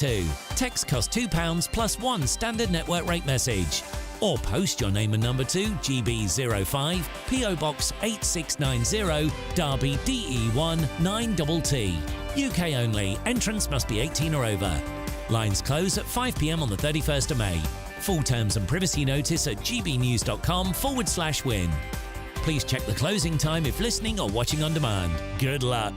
2. Text costs £2 plus 1 standard network rate message. Or post your name and number to GB05 PO Box 8690 Derby DE1 9TT. UK only. Entrance must be 18 or over. Lines close at 5 p.m. on the 31st of May. Full terms and privacy notice at gbnews.com/win. Please check the closing time if listening or watching on demand. Good luck.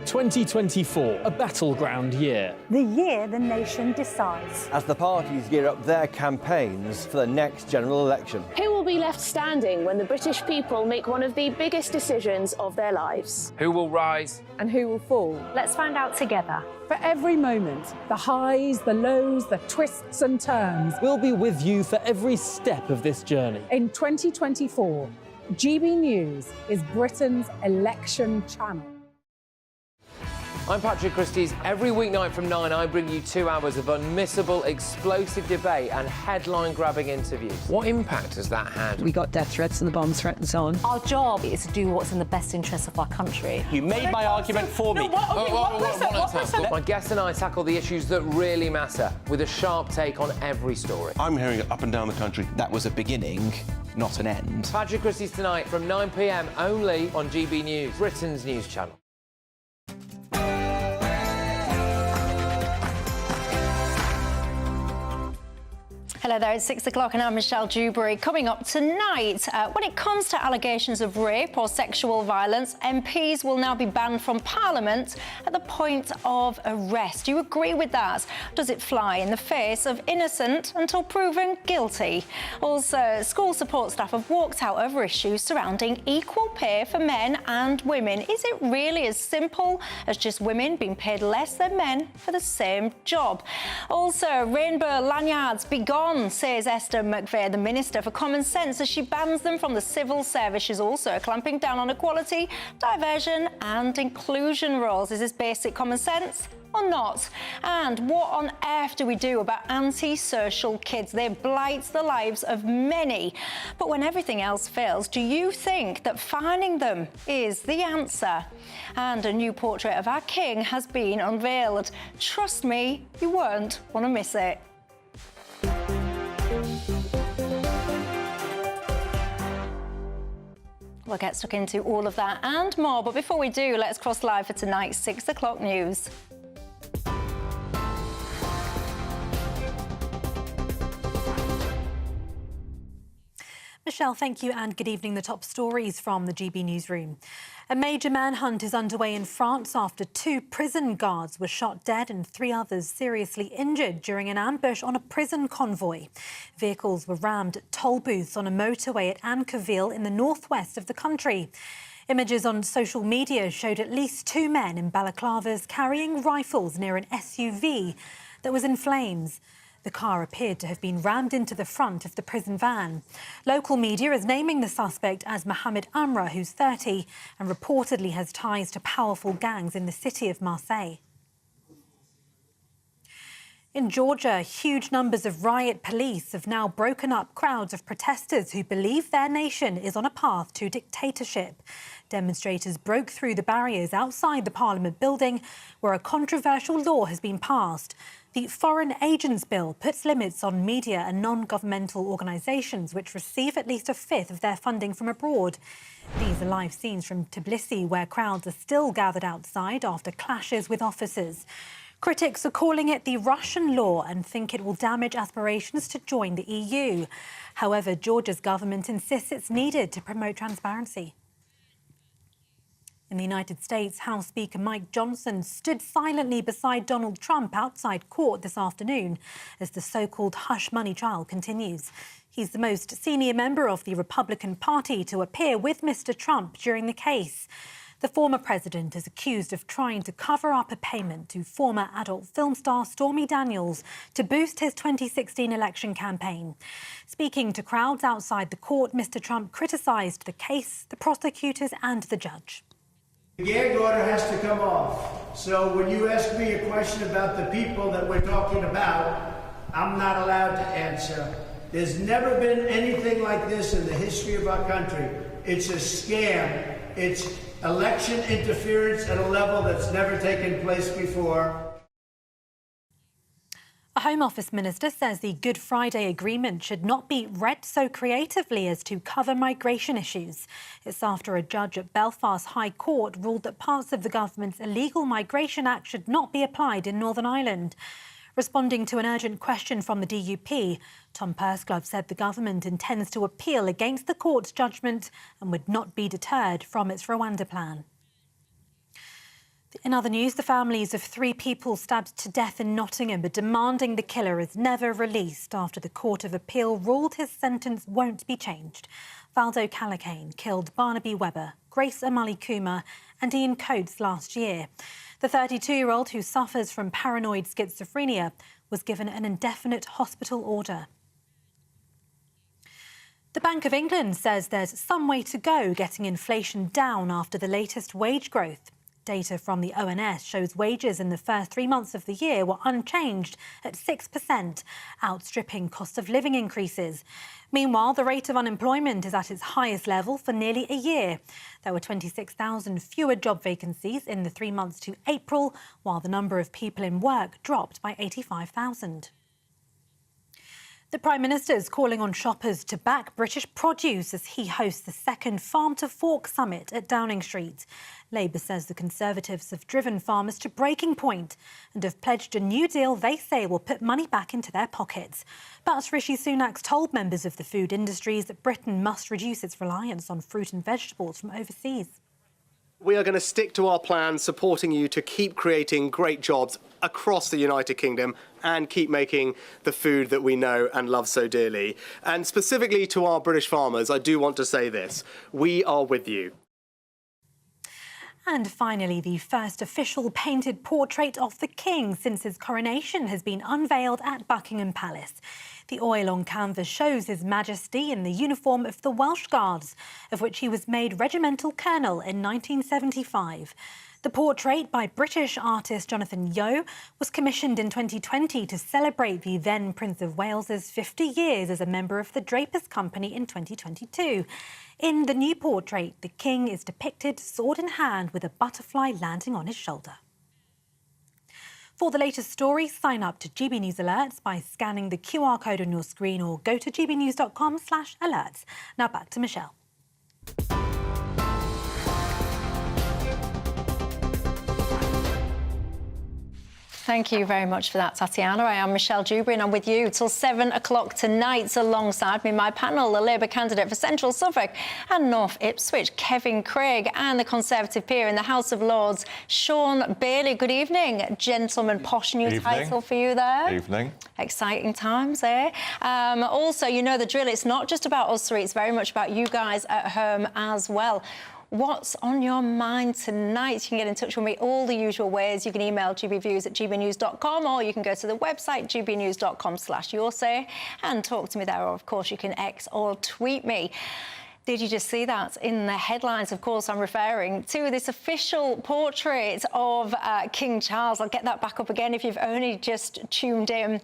2024, a battleground year. The year the nation decides. As the parties gear up their campaigns for the next general election. Who will be left standing when the British people make one of the biggest decisions of their lives? Who will rise? And who will fall? Let's find out together. For every moment, the highs, the lows, the twists and turns. We'll be with you for every step of this journey. In 2024, GB News is Britain's election channel. I'm Patrick Christie's. Every weeknight from 9, I bring you 2 hours of unmissable, explosive debate and headline-grabbing interviews. What impact has that had? We got death threats and the bomb threat and so on. Our job is to do what's in the best interest of our country. You made my argument for me. My guests and I tackle the issues that really matter, with a sharp take on every story. I'm hearing it up and down the country. That was a beginning, not an end. Patrick Christie's tonight from 9 p.m. only on GB News, Britain's news channel. Hello there, it's 6 o'clock and I'm Michelle Dewberry. Coming up tonight, when it comes to allegations of rape or sexual violence, MPs will now be banned from Parliament at the point of arrest. Do you agree with that? Does it fly in the face of innocent until proven guilty? Also, school support staff have walked out over issues surrounding equal pay for men and women. Is it really as simple as just women being paid less than men for the same job? Also, rainbow lanyards be gone, says Esther McVeigh, the Minister for Common Sense, as she bans them from the civil service. She's also clamping down on equality, diversion and inclusion roles. Is this basic common sense or not? And what on earth do we do about antisocial kids? They blight the lives of many. But when everything else fails, do you think that fining them is the answer? And a new portrait of our king has been unveiled. Trust me, you won't want to miss it. We'll get stuck into all of that and more, but before we do, let's cross live for tonight's 6 o'clock news. Michelle, thank you and good evening. The top stories from the GB newsroom. A major manhunt is underway in France after 2 prison guards were shot dead and 3 others seriously injured during an ambush on a prison convoy. Vehicles were rammed at toll booths on a motorway at Anqueville in the northwest of the country. Images on social media showed at least 2 men in balaclavas carrying rifles near an SUV that was in flames. The car appeared to have been rammed into the front of the prison van. Local media is naming the suspect as Mohamed Amra, who's 30, and reportedly has ties to powerful gangs in the city of Marseille. In Georgia, huge numbers of riot police have now broken up crowds of protesters who believe their nation is on a path to dictatorship. Demonstrators broke through the barriers outside the Parliament building, where a controversial law has been passed. The Foreign Agents Bill puts limits on media and non-governmental organisations which receive at least 1/5 of their funding from abroad. These are live scenes from Tbilisi, where crowds are still gathered outside after clashes with officers. Critics are calling it the Russian law and think it will damage aspirations to join the EU. However, Georgia's government insists it's needed to promote transparency. In the United States, House Speaker Mike Johnson stood silently beside Donald Trump outside court this afternoon as the so-called hush money trial continues. He's the most senior member of the Republican Party to appear with Mr. Trump during the case. The former president is accused of trying to cover up a payment to former adult film star Stormy Daniels to boost his 2016 election campaign. Speaking to crowds outside the court, Mr. Trump criticised the case, the prosecutors and the judge. The gag order has to come off. So when you ask me a question about the people that we're talking about, I'm not allowed to answer. There's never been anything like this in the history of our country. It's a scam. It's election interference at a level that's never taken place before. A Home Office minister says the Good Friday Agreement should not be read so creatively as to cover migration issues. It's after a judge at Belfast High Court ruled that parts of the government's Illegal Migration Act should not be applied in Northern Ireland. Responding to an urgent question from the DUP, Tom Pursglove said the government intends to appeal against the court's judgment and would not be deterred from its Rwanda plan. In other news, the families of 3 people stabbed to death in Nottingham are demanding the killer is never released after the Court of Appeal ruled his sentence won't be changed. Valdo Callaghan killed Barnaby Webber, Grace Amali Kuma and Ian Coates last year. The 32-year-old, who suffers from paranoid schizophrenia, was given an indefinite hospital order. The Bank of England says there's some way to go getting inflation down after the latest wage growth. Data from the ONS shows wages in the first 3 months of the year were unchanged at 6%, outstripping cost of living increases. Meanwhile, the rate of unemployment is at its highest level for nearly a year. There were 26,000 fewer job vacancies in the 3 months to April, while the number of people in work dropped by 85,000. The Prime Minister is calling on shoppers to back British produce as he hosts the second Farm to Fork summit at Downing Street. Labour says the Conservatives have driven farmers to breaking point and have pledged a new deal they say will put money back into their pockets. But Rishi Sunak's told members of the food industries that Britain must reduce its reliance on fruit and vegetables from overseas. We are going to stick to our plan, supporting you to keep creating great jobs across the United Kingdom and keep making the food that we know and love so dearly. And specifically to our British farmers, I do want to say this: we are with you. And finally, the first official painted portrait of the King since his coronation has been unveiled at Buckingham Palace. The oil on canvas shows His Majesty in the uniform of the Welsh Guards, of which he was made regimental colonel in 1975. The portrait by British artist Jonathan Yeo was commissioned in 2020 to celebrate the then Prince of Wales's 50 years as a member of the Drapers Company in 2022. In the new portrait, the King is depicted sword in hand with a butterfly landing on his shoulder. For the latest stories, sign up to GB News Alerts by scanning the QR code on your screen or go to gbnews.com/alerts. Now back to Michelle. Thank you very much for that, Tatiana. I am Michelle Dewberry and I'm with you till 7 o'clock tonight. Alongside me, my panel, the Labour candidate for Central Suffolk and North Ipswich, Kevin Craig, and the Conservative peer in the House of Lords, Sean Bailey. Good evening, gentleman. Posh new title for you there. Evening. Exciting times, eh? Also, you know the drill. It's not just about us three. It's very much about you guys at home as well. What's on your mind tonight? You can get in touch with me all the usual ways. You can email gbviews@gbnews.com or you can go to the website gbnews.com/yoursay and talk to me there. Or, of course, you can X or tweet me. Did you just see that in the headlines? Of course, I'm referring to this official portrait of King Charles. I'll get that back up again if you've only just tuned in.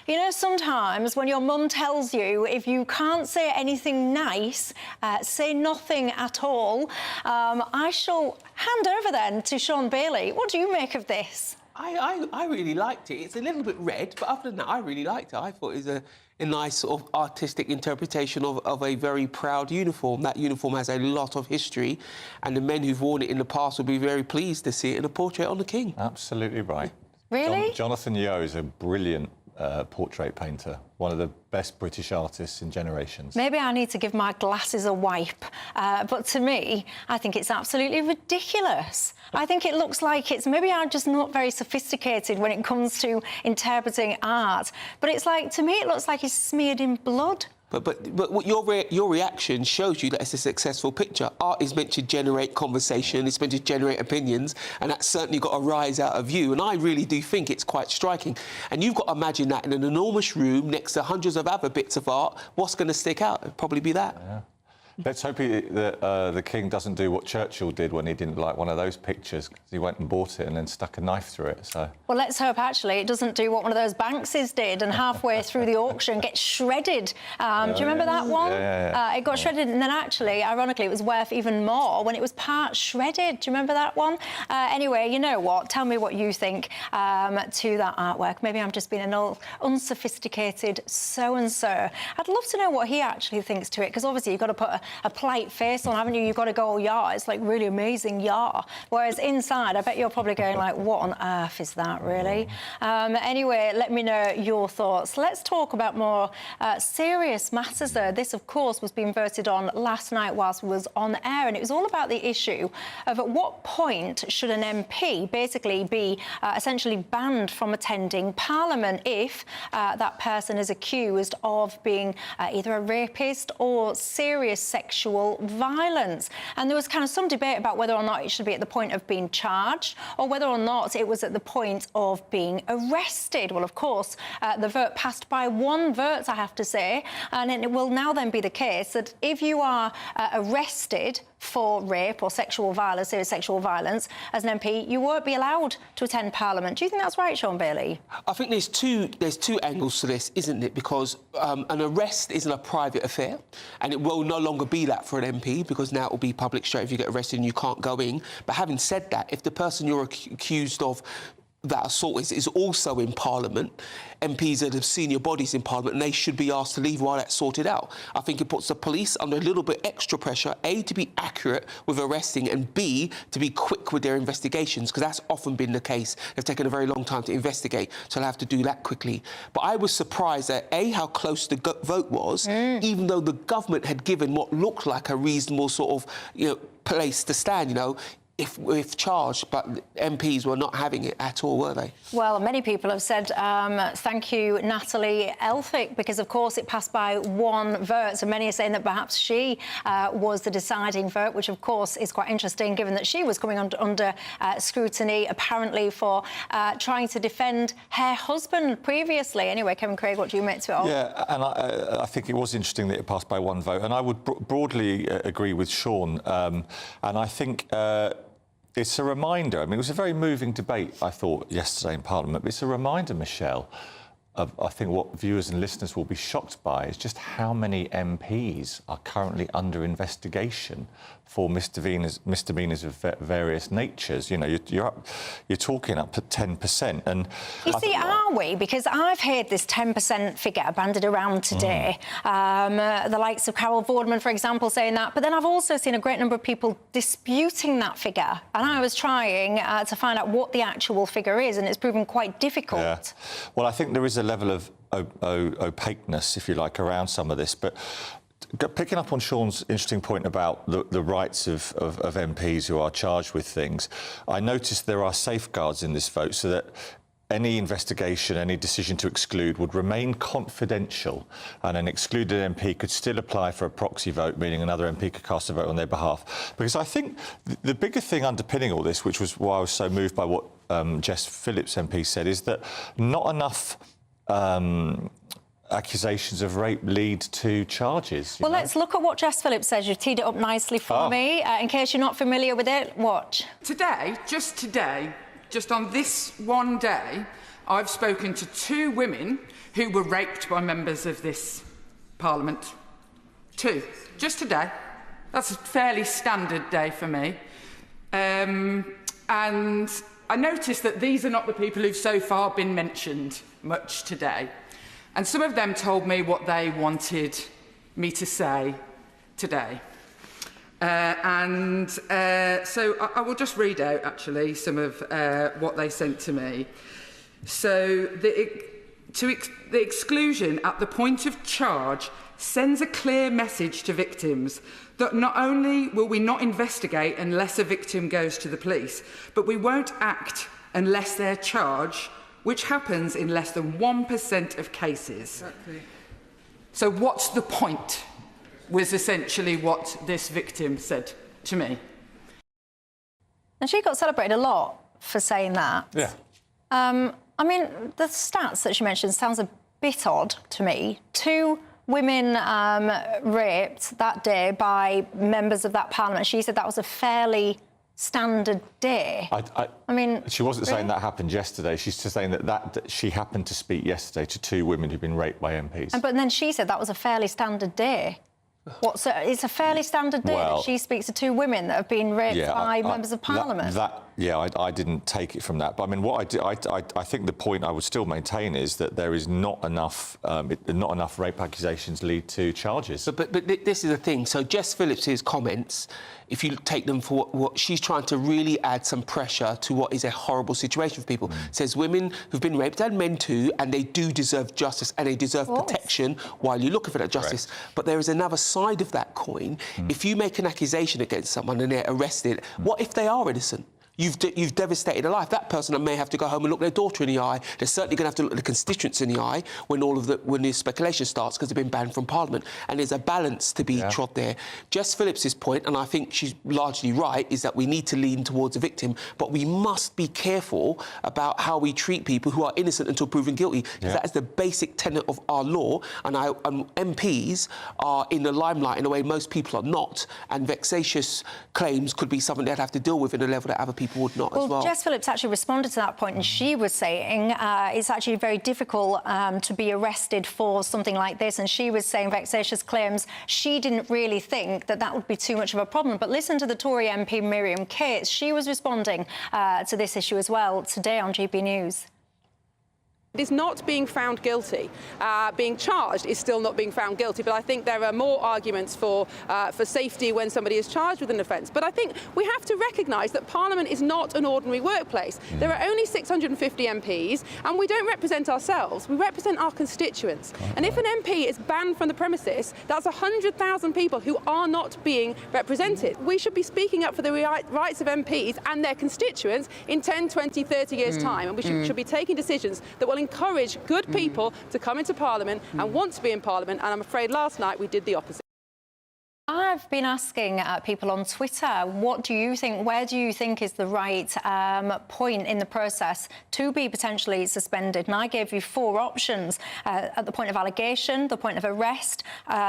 You know, sometimes when your mum tells you if you can't say anything nice, say nothing at all. I shall hand over then to Sean Bailey. What do you make of this? I really liked it. It's a little bit red, but other than that, I really liked it. I thought it was a nice sort of artistic interpretation of a very proud uniform. That uniform has a lot of history, and the men who've worn it in the past will be very pleased to see it in a portrait on the King. Absolutely right. Really? Jonathan Yeo is a brilliant portrait painter, one of the best British artists in generations. Maybe I need to give my glasses a wipe, but to me, I think it's absolutely ridiculous. I think it looks like it's... Maybe I'm just not very sophisticated when it comes to interpreting art, but it's like, to me, it looks like it's smeared in blood. But what your reaction shows you that it's a successful picture. Art is meant to generate conversation, it's meant to generate opinions, and that's certainly got a rise out of you. And I really do think it's quite striking. And you've got to imagine that in an enormous room next to hundreds of other bits of art, what's going to stick out? It'd probably be that. Yeah. Let's hope that the King doesn't do what Churchill did when he didn't like one of those pictures, because he went and bought it and then stuck a knife through it. So. Well, let's hope, actually, it doesn't do what one of those Bankses did and halfway through the auction get shredded. Do you remember that one? It got shredded, and then, actually, ironically, it was worth even more when it was part shredded. Do you remember that one? Anyway, you know what? Tell me what you think to that artwork. Maybe I'm just being an unsophisticated so-and-so. I'd love to know what he actually thinks to it, because obviously you've got to put a polite face on, haven't you? You've got to go, oh, yeah, it's like really amazing, yeah. Whereas inside, I bet you're probably going like, what on earth is that, really? Anyway, let me know your thoughts. Let's talk about more serious matters, though. This, of course, was being voted on last night whilst we was on air, and it was all about the issue of at what point should an MP basically be essentially banned from attending Parliament if that person is accused of being either a rapist or serious sexual violence. And there was kind of some debate about whether or not it should be at the point of being charged or whether or not it was at the point of being arrested. Well, of course, the vote passed by 1 vote, I have to say, and it will now then be the case that if you are arrested for rape or sexual violence, serious sexual violence, as an MP, you won't be allowed to attend Parliament. Do you think that's right, Sean Bailey? I think there's two angles to this, isn't it? Because an arrest isn't a private affair, and it will no longer be that for an MP, because now it will be public straight if you get arrested and you can't go in. But having said that, if the person you're accused of that assault is also in Parliament, MPs are the senior bodies in Parliament, and they should be asked to leave while that's sorted out. I think it puts the police under a little bit extra pressure, A, to be accurate with arresting, and B, to be quick with their investigations, because that's often been the case. They've taken a very long time to investigate, so they'll have to do that quickly. But I was surprised at, A, how close the vote was, even though the government had given what looked like a reasonable sort of, place to stand, if charged, but MPs were not having it at all, were they? Well, many people have said thank you, Natalie Elphick, because, of course, it passed by 1 vote. So many are saying that perhaps she was the deciding vote, which, of course, is quite interesting, given that she was coming under scrutiny, apparently, for trying to defend her husband previously. Anyway, Kevin Craig, what do you make to it all? Yeah, and I think it was interesting that it passed by 1 vote, and I would broadly agree with Sean. And I think it's a reminder. I mean, it was a very moving debate, I thought, yesterday in Parliament, but it's a reminder, Michelle, of, I think, what viewers and listeners will be shocked by is just how many MPs are currently under investigation for misdemeanours of various natures. You're talking up to 10%. And you see, are we? Because I've heard this 10% figure bandied around today. The likes of Carol Vorderman, for example, saying that. But then I've also seen a great number of people disputing that figure. And I was trying to find out what the actual figure is, and it's proven quite difficult. Yeah. Well, I think there is a level of opaqueness, if you like, around some of this. But picking up on Sean's interesting point about the rights of MPs who are charged with things, I noticed there are safeguards in this vote so that any investigation, any decision to exclude would remain confidential, and an excluded MP could still apply for a proxy vote, meaning another MP could cast a vote on their behalf. Because I think the bigger thing underpinning all this, which was why I was so moved by what Jess Phillips MP said, is that not enough accusations of rape lead to charges. Well, let's look at what Jess Phillips says. You've teed it up nicely for me. In case you're not familiar with it, watch. Today, just on this one day, I've spoken to 2 women who were raped by members of this Parliament. 2. Just today. That's a fairly standard day for me. And I noticed that these are not the people who've so far been mentioned much today. And some of them told me what they wanted me to say today. So I will just read out, actually, some of what they sent to me. So the exclusion at the point of charge sends a clear message to victims that not only will we not investigate unless a victim goes to the police, but we won't act unless they're charged, which happens in less than 1% of cases. Exactly. So what's the point? Was essentially what this victim said to me. And she got celebrated a lot for saying that. Yeah. I mean, the stats that she mentioned sounds a bit odd to me. 2 women raped that day by members of that parliament. She said that was a fairly standard day. I mean, she wasn't saying that happened yesterday. She's just saying that she happened to speak yesterday to 2 women who'd been raped by MPs. But then she said that was a fairly standard day. What? So it's a fairly standard day that she speaks to 2 women that have been raped by members of parliament. I didn't take it from that. But I mean, what I think the point I would still maintain is that there is not enough rape accusations lead to charges. But this is the thing. So Jess Phillips's comments, if you take them for what she's trying to really add some pressure to what is a horrible situation for people. Says women who've been raped, and men too, and they do deserve justice and they deserve protection while you're looking for that justice. But there is another side of that coin. If you make an accusation against someone and they're arrested, what if they are innocent? You've devastated a life. That person may have to go home and look their daughter in the eye. They're certainly going to have to look the constituents in the eye when the speculation starts, because they've been banned from Parliament. And there's a balance to be trod there. Jess Phillips's point, and I think she's largely right, is that we need to lean towards the victim, but we must be careful about how we treat people who are innocent until proven guilty, because that is the basic tenet of our law. And MPs are in the limelight in a way most people are not, and vexatious claims could be something they'd have to deal with in a level that other people would not as well. Jess Phillips actually responded to that point, and she was saying it's actually very difficult to be arrested for something like this, and she was saying vexatious claims. She didn't really think that would be too much of a problem. But listen to the Tory MP Miriam Cates. She was responding to this issue as well today on GB News. Is not being found guilty. Being charged is still not being found guilty, but I think there are more arguments for safety when somebody is charged with an offence. But I think we have to recognise that Parliament is not an ordinary workplace. There are only 650 MPs, and we don't represent ourselves, we represent our constituents. And if an MP is banned from the premises, that's 100,000 people who are not being represented. We should be speaking up for the rights of MPs and their constituents in 10, 20, 30 years' time, and we should be taking decisions that will encourage good people to come into Parliament and want to be in Parliament, and I'm afraid last night we did the opposite. I've been asking people on Twitter, what do you think, where do you think is the right point in the process to be potentially suspended? And I gave you 4 options, at the point of allegation, the point of arrest,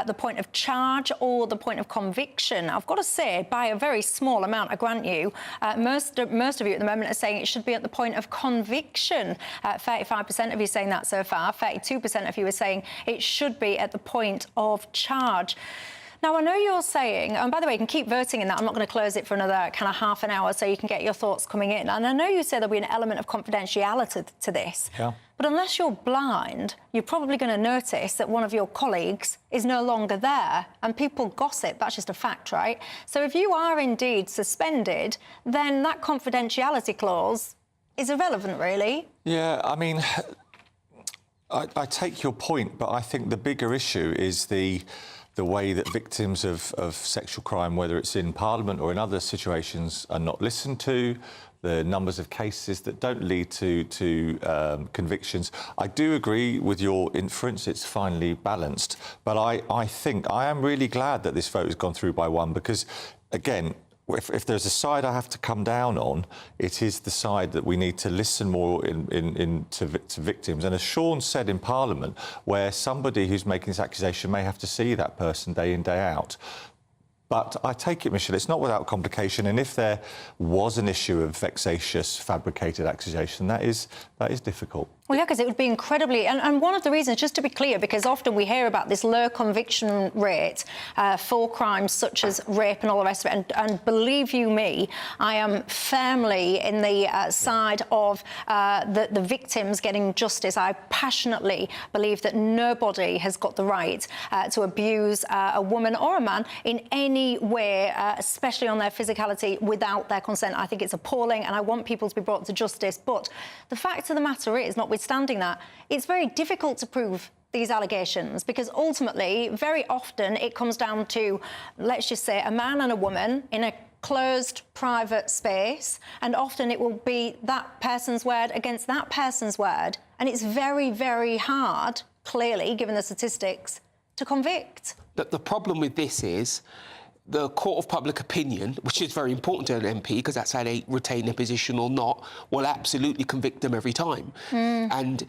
the point of charge, or the point of conviction. I've got to say, by a very small amount, I grant you, most of you at the moment are saying it should be at the point of conviction. 35% of you saying that so far, 32% of you are saying it should be at the point of charge. Now, I know you're saying, and by the way, you can keep voting in that. I'm not going to close it for another kind of half an hour so you can get your thoughts coming in. And I know you say there'll be an element of confidentiality to this. Yeah. But unless you're blind, you're probably going to notice that one of your colleagues is no longer there. And people gossip. That's just a fact, right? So if you are indeed suspended, then that confidentiality clause is irrelevant, really. Yeah, I mean, I take your point, but I think the bigger issue is the way that victims of sexual crime, whether it's in Parliament or in other situations, are not listened to, the numbers of cases that don't lead to convictions. I do agree with your inference, it's finely balanced, but I think I am really glad that this vote has gone through by 1, because, again, if there's a side I have to come down on, it is the side that we need to listen more to victims. And as Sean said in Parliament, where somebody who's making this accusation may have to see that person day in, day out. But I take it, Michelle, it's not without complication. And if there was an issue of vexatious, fabricated accusation, that is difficult. Well, yeah, because it would be incredibly... And one of the reasons, just to be clear, because often we hear about this low conviction rate for crimes such as rape and all the rest of it, and believe you me, I am firmly in the side of the victims getting justice. I passionately believe that nobody has got the right to abuse a woman or a man in any way, especially on their physicality, without their consent. I think it's appalling, and I want people to be brought to justice. But the fact of the matter is, notwithstanding that, it's very difficult to prove these allegations, because ultimately, very often, it comes down to, let's just say, a man and a woman in a closed, private space, and often it will be that person's word against that person's word, and it's very, very hard, clearly, given the statistics, to convict. The problem with this is the court of public opinion, which is very important to an MP, because that's how they retain their position or not, will absolutely convict them every time. And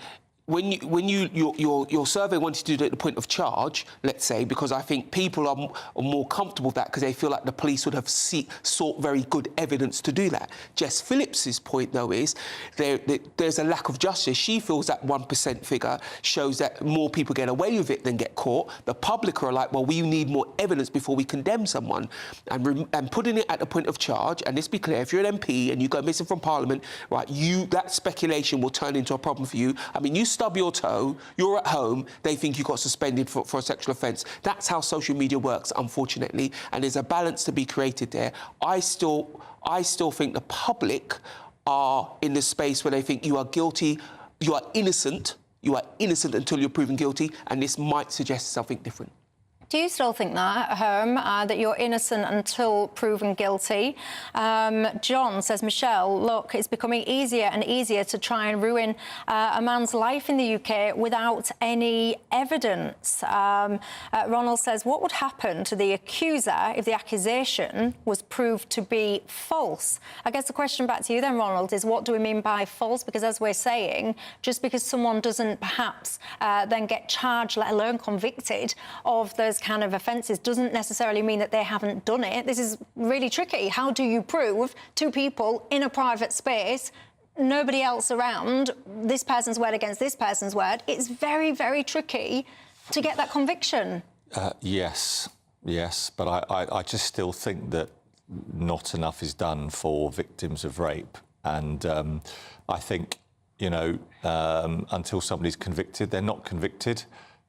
when your survey wanted to do it at the point of charge, let's say, because I think people are more comfortable with that because they feel like the police would have sought very good evidence to do that. Jess Phillips's point, though, is there's a lack of justice. She feels that 1% figure shows that more people get away with it than get caught. The public are like, well, we need more evidence before we condemn someone. And putting it at the point of charge, and let's be clear, if you're an MP and you go missing from Parliament, right, that speculation will turn into a problem for you. I mean, you stub your toe, you're at home, they think you got suspended for a sexual offence. That's how social media works, unfortunately, and there's a balance to be created there. I still think the public are in the space where they think you are guilty, you are innocent until you're proven guilty, and this might suggest something different. Do you still think that at home, that you're innocent until proven guilty? John says, Michelle, look, it's becoming easier and easier to try and ruin a man's life in the UK without any evidence. Ronald says, what would happen to the accuser if the accusation was proved to be false? I guess the question back to you then, Ronald, is what do we mean by false? Because as we're saying, just because someone doesn't perhaps then get charged, let alone convicted of those kind of offences, doesn't necessarily mean that they haven't done it. This is really tricky. How do you prove two people in a private space, nobody else around, this person's word against this person's word? It's very, very tricky to get that conviction. Yes, but I just still think that not enough is done for victims of rape. And I think, you know, until somebody's convicted, they're not convicted.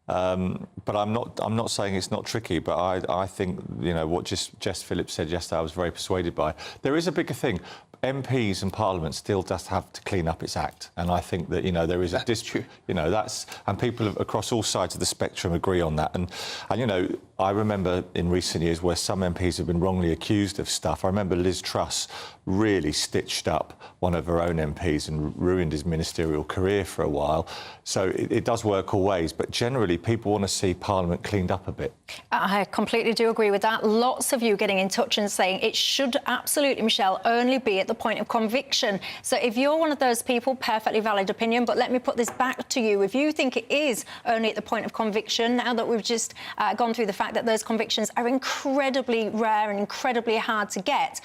But I'm not saying it's not tricky, but I think, you know, what Jess Phillips said yesterday, I was very persuaded by. There is a bigger thing. MPs and Parliament still does have to clean up its act, and I think that, you know, there is a dispute. You know, and people across all sides of the spectrum agree on that. And you know, I remember in recent years where some MPs have been wrongly accused of stuff. I remember Liz Truss really stitched up one of her own MPs and ruined his ministerial career for a while. So it does work all ways, but generally people want to see Parliament cleaned up a bit. I completely do agree with that. Lots of you getting in touch and saying it should absolutely, Michelle, only be at the point of conviction. So if you're one of those people, perfectly valid opinion, but let me put this back to you. If you think it is only at the point of conviction, now that we've just gone through the fact that those convictions are incredibly rare and incredibly hard to get,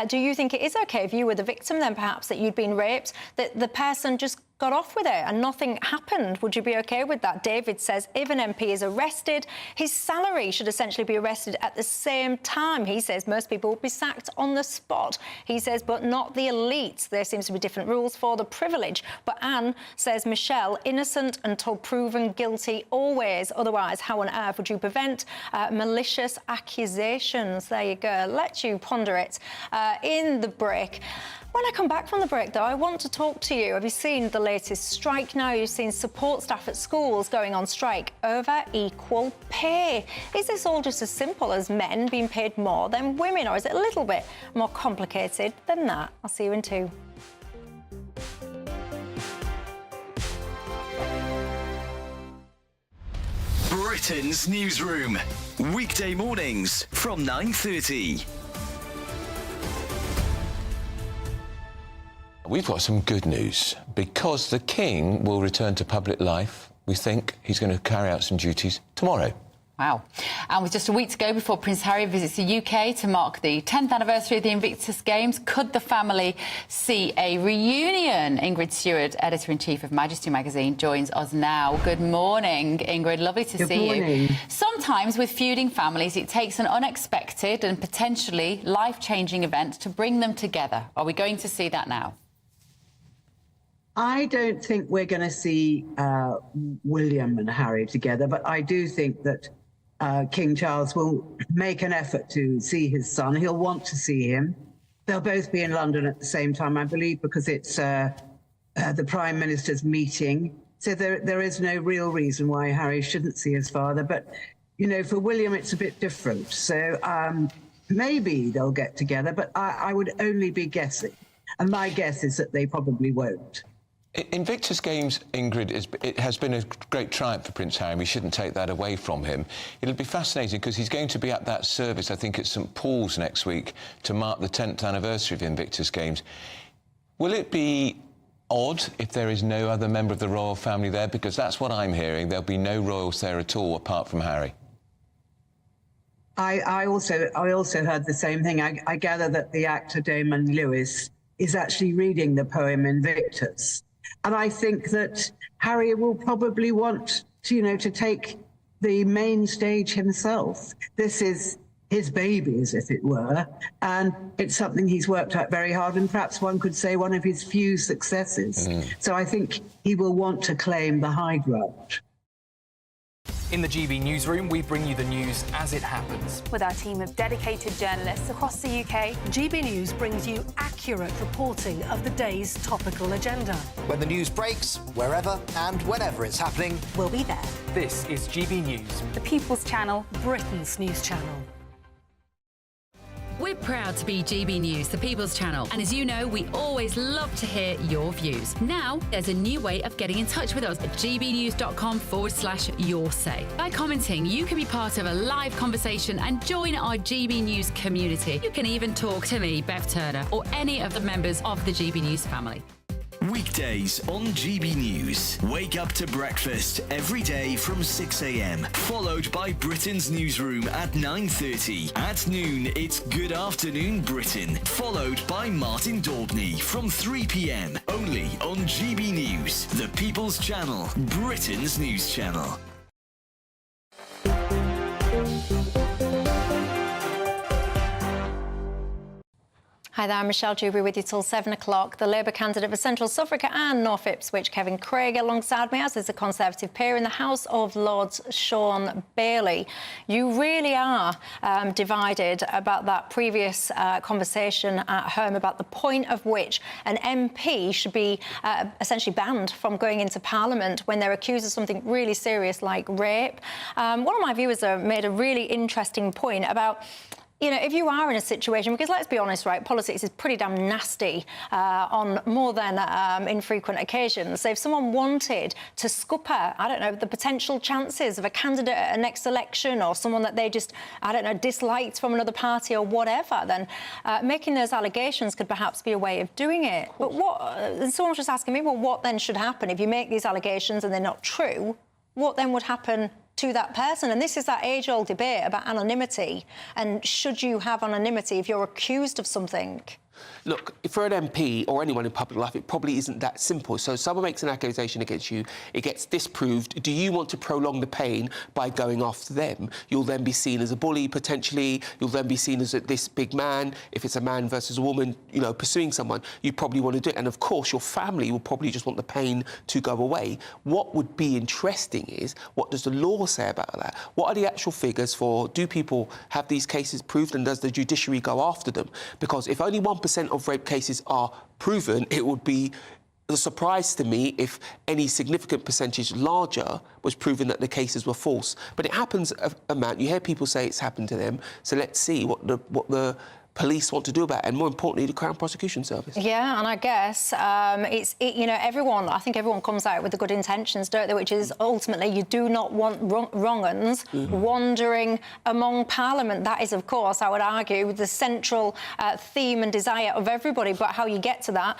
do you think it is OK if you were the victim then perhaps that you'd been raped, that the person just got off with it and nothing happened? Would you be OK with that? David says if an MP is arrested, his salary should essentially be arrested at the same time. He says most people would be sacked on the spot. He says, but not the elite. There seems to be different rules for the privilege. But Anne says, Michelle, innocent until proven guilty always. Otherwise, how on earth would you prevent malicious accusations? There you go. Let you ponder it in the break. When I come back from the break, though, I want to talk to you. Have you seen the latest strike now? You've seen support staff at schools going on strike over equal pay. Is this all just as simple as men being paid more than women, or is it a little bit more complicated than that? I'll see you in 2. Britain's Newsroom. Weekday mornings from 9:30. We've got some good news. Because the King will return to public life, we think he's going to carry out some duties tomorrow. Wow. And with just a week to go before Prince Harry visits the UK to mark the 10th anniversary of the Invictus Games, could the family see a reunion? Ingrid Stewart, Editor-in-Chief of Majesty Magazine, joins us now. Good morning, Ingrid. Lovely to see you. Sometimes with feuding families, it takes an unexpected and potentially life-changing event to bring them together. Are we going to see that now? I don't think we're going to see William and Harry together, but I do think that King Charles will make an effort to see his son. He'll want to see him. They'll both be in London at the same time, I believe, because it's the Prime Minister's meeting. So there is no real reason why Harry shouldn't see his father. But, you know, for William, it's a bit different. So maybe they'll get together, but I would only be guessing. And my guess is that they probably won't. Invictus Games, Ingrid, it has been a great triumph for Prince Harry. We shouldn't take that away from him. It'll be fascinating because he's going to be at that service, I think, at St Paul's next week to mark the 10th anniversary of Invictus Games. Will it be odd if there is no other member of the royal family there, because that's what I'm hearing. There'll be no royals there at all, apart from Harry. I also heard the same thing. I gather that the actor Damon Lewis is actually reading the poem Invictus. And I think that Harry will probably want to, to take the main stage himself. This is his baby, as if it were, and it's something he's worked at very hard, and perhaps one could say one of his few successes. So I think he will want to claim the high ground. In the GB newsroom, we bring you the news as it happens. With our team of dedicated journalists across the UK, GB News brings you accurate reporting of the day's topical agenda. When the news breaks, wherever and whenever it's happening, we'll be there. This is GB News, the People's Channel, Britain's news channel. We're proud to be GB News, the People's Channel. And as you know, we always love to hear your views. Now, there's a new way of getting in touch with us at gbnews.com/yoursay. By commenting, you can be part of a live conversation and join our GB News community. You can even talk to me, Bev Turner, or any of the members of the GB News family. Weekdays on GB News. Wake up to breakfast every day from 6 a.m. Followed by Britain's newsroom at 9:30. At noon, it's Good Afternoon Britain. Followed by Martin Daubney from 3 p.m. Only on GB News, the People's Channel, Britain's news channel. Hi there, I'm Michelle Dewberry with you till 7 o'clock. The Labour candidate for Central Suffolk and North Ipswich, Kevin Craig, alongside me, as is the Conservative peer in the House of Lords, Sean Bailey. You really are divided about that previous conversation at home about the point of which an MP should be essentially banned from going into Parliament when they're accused of something really serious like rape. One of my viewers made a really interesting point about, you know, if you are in a situation, because let's be honest, right, politics is pretty damn nasty on more than infrequent occasions. So if someone wanted to scupper, I don't know, the potential chances of a candidate at a next election or someone that they just, I don't know, disliked from another party or whatever, then making those allegations could perhaps be a way of doing it. But and someone was just asking me, well, what then should happen if you make these allegations and they're not true? What then would happen to that person? And this is that age-old debate about anonymity, and should you have anonymity if you're accused of something? Look, for an MP or anyone in public life, it probably isn't that simple. So someone makes an accusation against you, it gets disproved. Do you want to prolong the pain by going after them? You'll then be seen as a bully, potentially. You'll then be seen as this big man. If it's a man versus a woman, you know, pursuing someone, you probably want to do it. And, of course, your family will probably just want the pain to go away. What would be interesting is, what does the law say about that? What are the actual figures for, do people have these cases proved, and does the judiciary go after them? Because if only 1% of rape cases are proven, it would be a surprise to me if any significant percentage larger was proven that the cases were false. But it happens, amount. You hear people say it's happened to them, so let's see what the police want to do about it, and more importantly, the Crown Prosecution Service. Yeah, and I guess you know, I think everyone comes out with the good intentions, don't they? Which is ultimately you do not want wrong-uns wandering among Parliament. That is, of course, I would argue, the central theme and desire of everybody. But how you get to that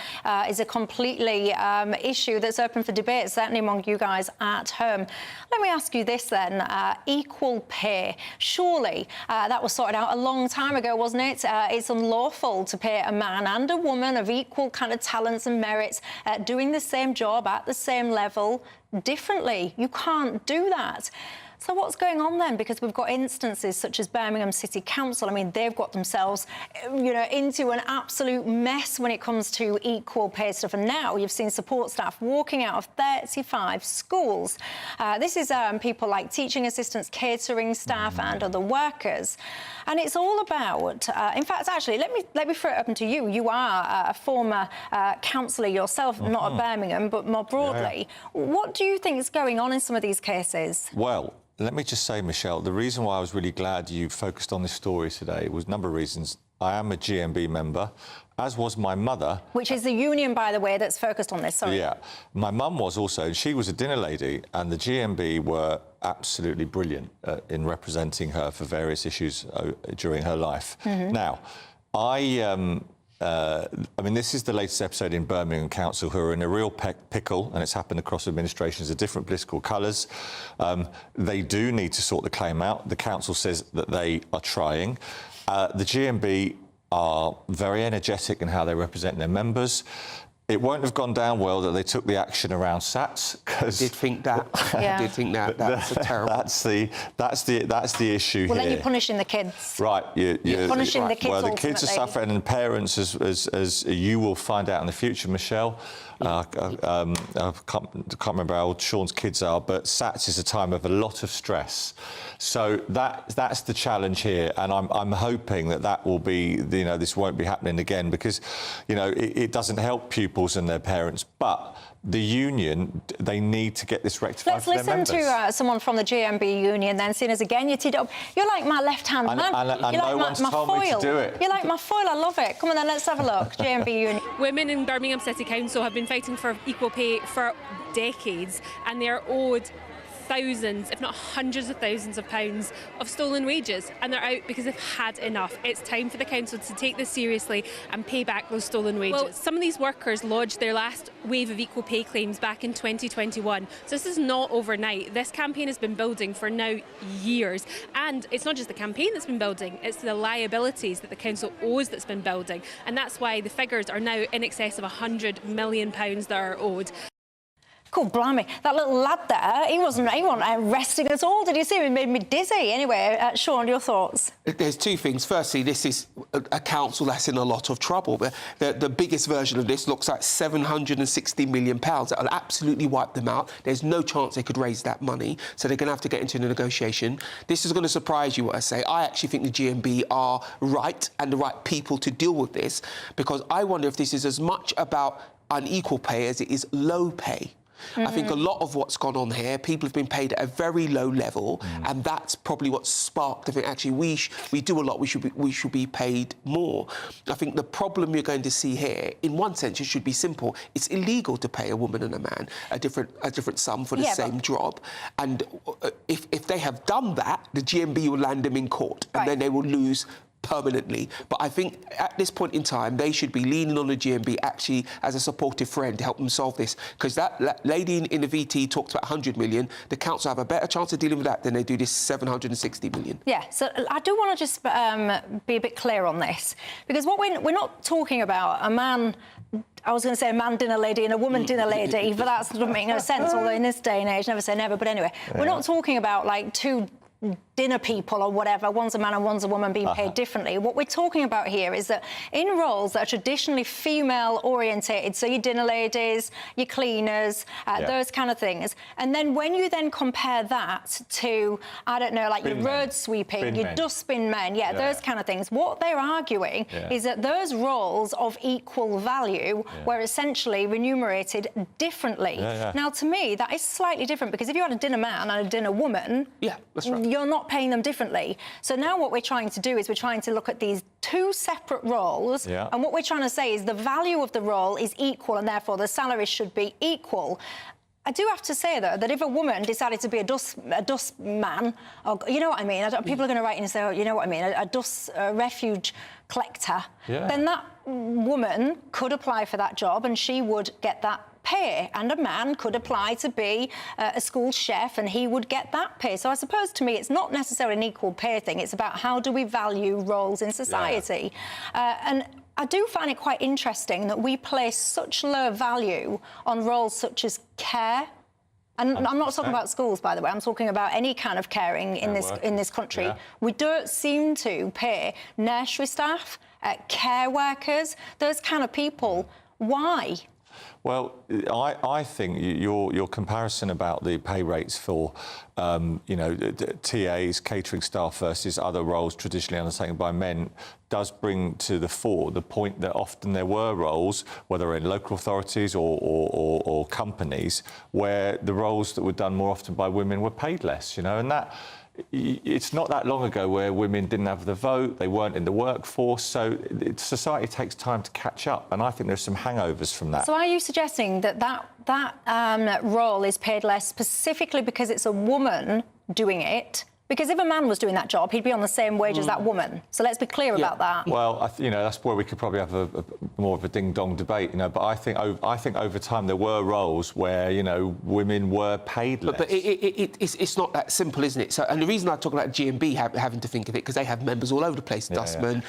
is a completely issue that's open for debate, certainly among you guys at home. Let me ask you this then: equal pay. Surely that was sorted out a long time ago, wasn't it? It's unlawful to pay a man and a woman of equal kind of talents and merits doing the same job at the same level differently. You can't do that. So what's going on then? Because we've got instances such as Birmingham City Council. I mean, they've got themselves, you know, into an absolute mess when it comes to equal pay stuff. And now you've seen support staff walking out of 35 schools. This is people like teaching assistants, catering staff and other workers. And it's all about, in fact, actually, let me throw it open to you. You are a former councillor yourself, not at Birmingham, but more broadly. Yeah. What do you think is going on in some of these cases? Well, let me just say, Michelle, the reason why I was really glad you focused on this story today was a number of reasons. I am a GMB member, as was my mother. Which is the union, by the way, that's focused on this, sorry. Yeah. My mum was also, and she was a dinner lady, and the GMB were absolutely brilliant in representing her for various issues during her life. Now, I mean, this is the latest episode in Birmingham Council, who are in a real pickle, and it's happened across administrations of different political colours. They do need to sort the claim out. The council says that they are trying. The GMB are very energetic in how they represent their members. It won't have gone down well that they took the action around SATs, because I did think that. I did think that. That's a terrible. That's the issue here. Well, then you're punishing the kids. Right, you're punishing the kids. Well, the kids are ultimately. suffering, and parents, as you will find out in the future, Michelle. I can't remember how old Sean's kids are, but SATs is a time of a lot of stress. So that's the challenge here, and I'm hoping that will be, this won't be happening again, because, it doesn't help pupils and their parents, but the union, they need to get this rectified for their members. Let's listen to someone from the GMB union then, seeing as again you're like my left-hand man. And you're no like one's my told foil. me to do it. You're like my foil, I love it. Come on then, let's have a look. GMB union. Women in Birmingham City Council have been fighting for equal pay for decades, and they are owed thousands, if not hundreds of thousands of pounds of stolen wages, and they're out because they've had enough. It's time for the council to take this seriously and pay back those stolen wages. Well, some of these workers lodged their last wave of equal pay claims back in 2021, so this is not overnight. This campaign has been building for now years, and it's not just the campaign that's been building, it's the liabilities that the council owes that's been building, and that's why the figures are now in excess of £100 million that are owed. Cool, blimey. That little lad there, he wasn't resting at all, did you see him? It made me dizzy. Anyway, Sean, your thoughts? There's two things. Firstly, this is a council that's in a lot of trouble. But the biggest version of this looks like £760 million. That'll absolutely wipe them out. There's no chance they could raise that money, so they're going to have to get into a negotiation. This is going to surprise you, what I say. I actually think the GMB are right and the right people to deal with this, because I wonder if this is as much about unequal pay as it is low pay. I think a lot of what's gone on here, people have been paid at a very low level, and that's probably what sparked. I think actually we do a lot. We should be paid more. I think the problem you're going to see here, in one sense, it should be simple. It's illegal to pay a woman and a man a different sum for the same job, and if they have done that, the GMB will land them in court, and then they will lose permanently. But I think at this point in time, they should be leaning on the GMB actually as a supportive friend to help them solve this. Because that lady in the VT talked about 100 million. The council have a better chance of dealing with that than they do this 760 million. Yeah, so I do want to just be a bit clear on this, because what we're not talking about a man. I was going to say a man dinner lady and a woman dinner lady, but that doesn't make no sense, although in this day and age, never say never. But anyway, we're not talking about like two dinner people or whatever, one's a man and one's a woman being paid differently. What we're talking about here is that in roles that are traditionally female orientated, so your dinner ladies, your cleaners, those kind of things, and then when you then compare that to, I don't know, like your road sweeping, your dustbin men, those kind of things, what they're arguing is that those roles of equal value were essentially remunerated differently. Now, to me, that is slightly different, because if you had a dinner man and a dinner woman, that's right, you're not paying them differently. So now what we're trying to do is we're trying to look at these two separate roles, and what we're trying to say is the value of the role is equal, and therefore the salary should be equal. I do have to say, though, that if a woman decided to be a dust man, or, you know what I mean, people are going to write in and say, oh, you know what I mean, a refuge collector, then that woman could apply for that job and she would get that pay, and a man could apply to be a school chef and he would get that pay. So I suppose, to me, it's not necessarily an equal pay thing. It's about how do we value roles in society. And I do find it quite interesting that we place such low value on roles such as care. And I'm not talking about schools, by the way. I'm talking about any kind of caring in this country. We don't seem to pay nursery staff, care workers, those kind of people. Why? Well, I think your comparison about the pay rates for, TAs, catering staff versus other roles traditionally undertaken by men does bring to the fore the point that often there were roles, whether in local authorities or companies, where the roles that were done more often by women were paid less, and that... It's not that long ago where women didn't have the vote, they weren't in the workforce, so society takes time to catch up, and I think there's some hangovers from that. So are you suggesting that role is paid less specifically because it's a woman doing it, Because if a man was doing that job, he'd be on the same wage as that woman. So let's be clear about that. Well, you know, that's where we could probably have a more of a ding-dong debate, you know. But I think over time there were roles where, you know, women were paid less. But it's not that simple, isn't it? So, and the reason I talk about GMB having to think of it, because they have members all over the place, dustmen,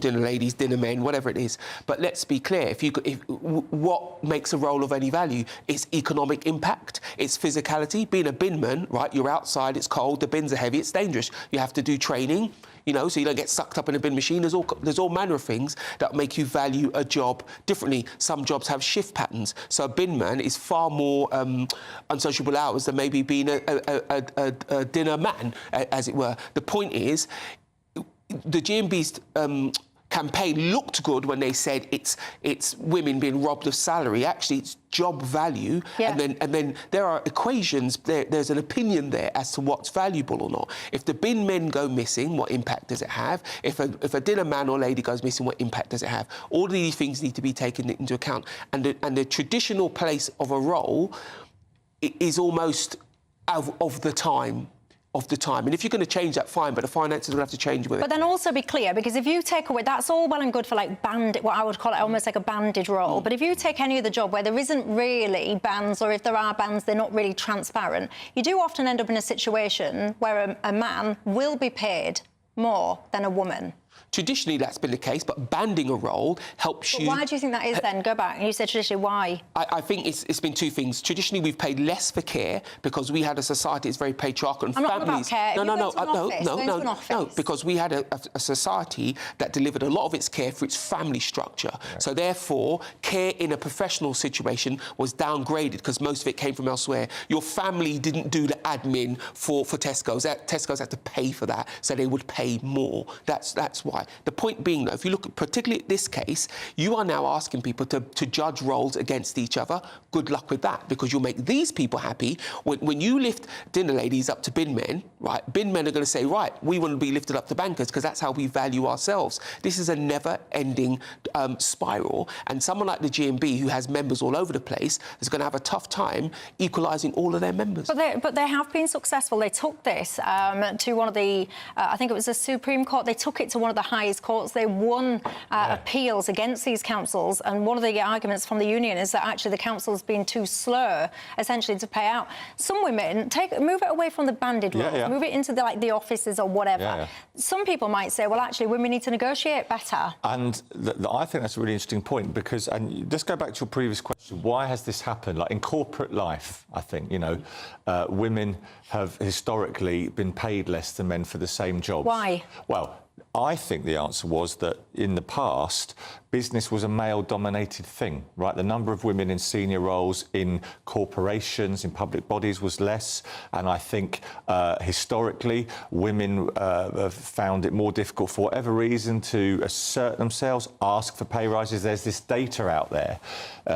dinner ladies, dinner men, whatever it is. But let's be clear, what makes a role of any value is economic impact, it's physicality. Being a binman, right, you're outside, it's cold, the bins are heavy, it's dangerous. You have to do training, you know, so you don't get sucked up in a bin machine. There's all manner of things that make you value a job differently. Some jobs have shift patterns, so a bin man is far more unsociable hours than maybe being a dinner man, as it were. The point is, the GMB's campaign looked good when they said it's women being robbed of salary. Actually, it's job value, and then there are equations. There's an opinion there as to what's valuable or not. If the bin men go missing, what impact does it have? If a dinner man or lady goes missing, what impact does it have? All of these things need to be taken into account. And the traditional place of a role is almost of the time. And if you're going to change that, fine, but the finances will have to change with it. But then also be clear, because if you take away, that's all well and good for like what I would call it almost like a banded role. But if you take any other job where there isn't really bands, or if there are bands, they're not really transparent, you do often end up in a situation where a man will be paid more than a woman. Traditionally, that's been the case, but banding a role helps you... Why do you think that is then? Go back. You said traditionally, why? I think it's been two things. Traditionally, we've paid less for care because we had a society that's very patriarchal, and I'm families... not about care. No, because we had a society that delivered a lot of its care through its family structure. Right. So therefore, care in a professional situation was downgraded because most of it came from elsewhere. Your family didn't do the admin for Tesco's. Tesco's had to pay for that, so they would pay more. That's why. The point being, though, if you look particularly at this case, you are now asking people to judge roles against each other. Good luck with that, because you'll make these people happy. When you lift dinner ladies up to bin men, right, bin men are going to say, right, we want to be lifted up to bankers because that's how we value ourselves. This is a never-ending spiral, and someone like the GMB, who has members all over the place, is going to have a tough time equalising all of their members. But they have been successful. They took this to one of the, I think it was the Supreme Court. They took it to one of the highest courts. They won appeals against these councils, and one of the arguments from the union is that actually the council's been too slow, essentially, to pay out. Some women move it away from the banded roles, move it into the offices or whatever. Some people might say, well, actually, women need to negotiate better. And I think that's a really interesting point, because, and let's go back to your previous question, why has this happened? Like in corporate life, I think, you know, women have historically been paid less than men for the same jobs. Why? Well, I think the answer was that in the past, business was a male-dominated thing, right? The number of women in senior roles in corporations, in public bodies, was less. And I think historically, women have found it more difficult, for whatever reason, to assert themselves, ask for pay rises. There's this data out there.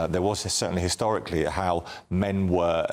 There was certainly historically how men were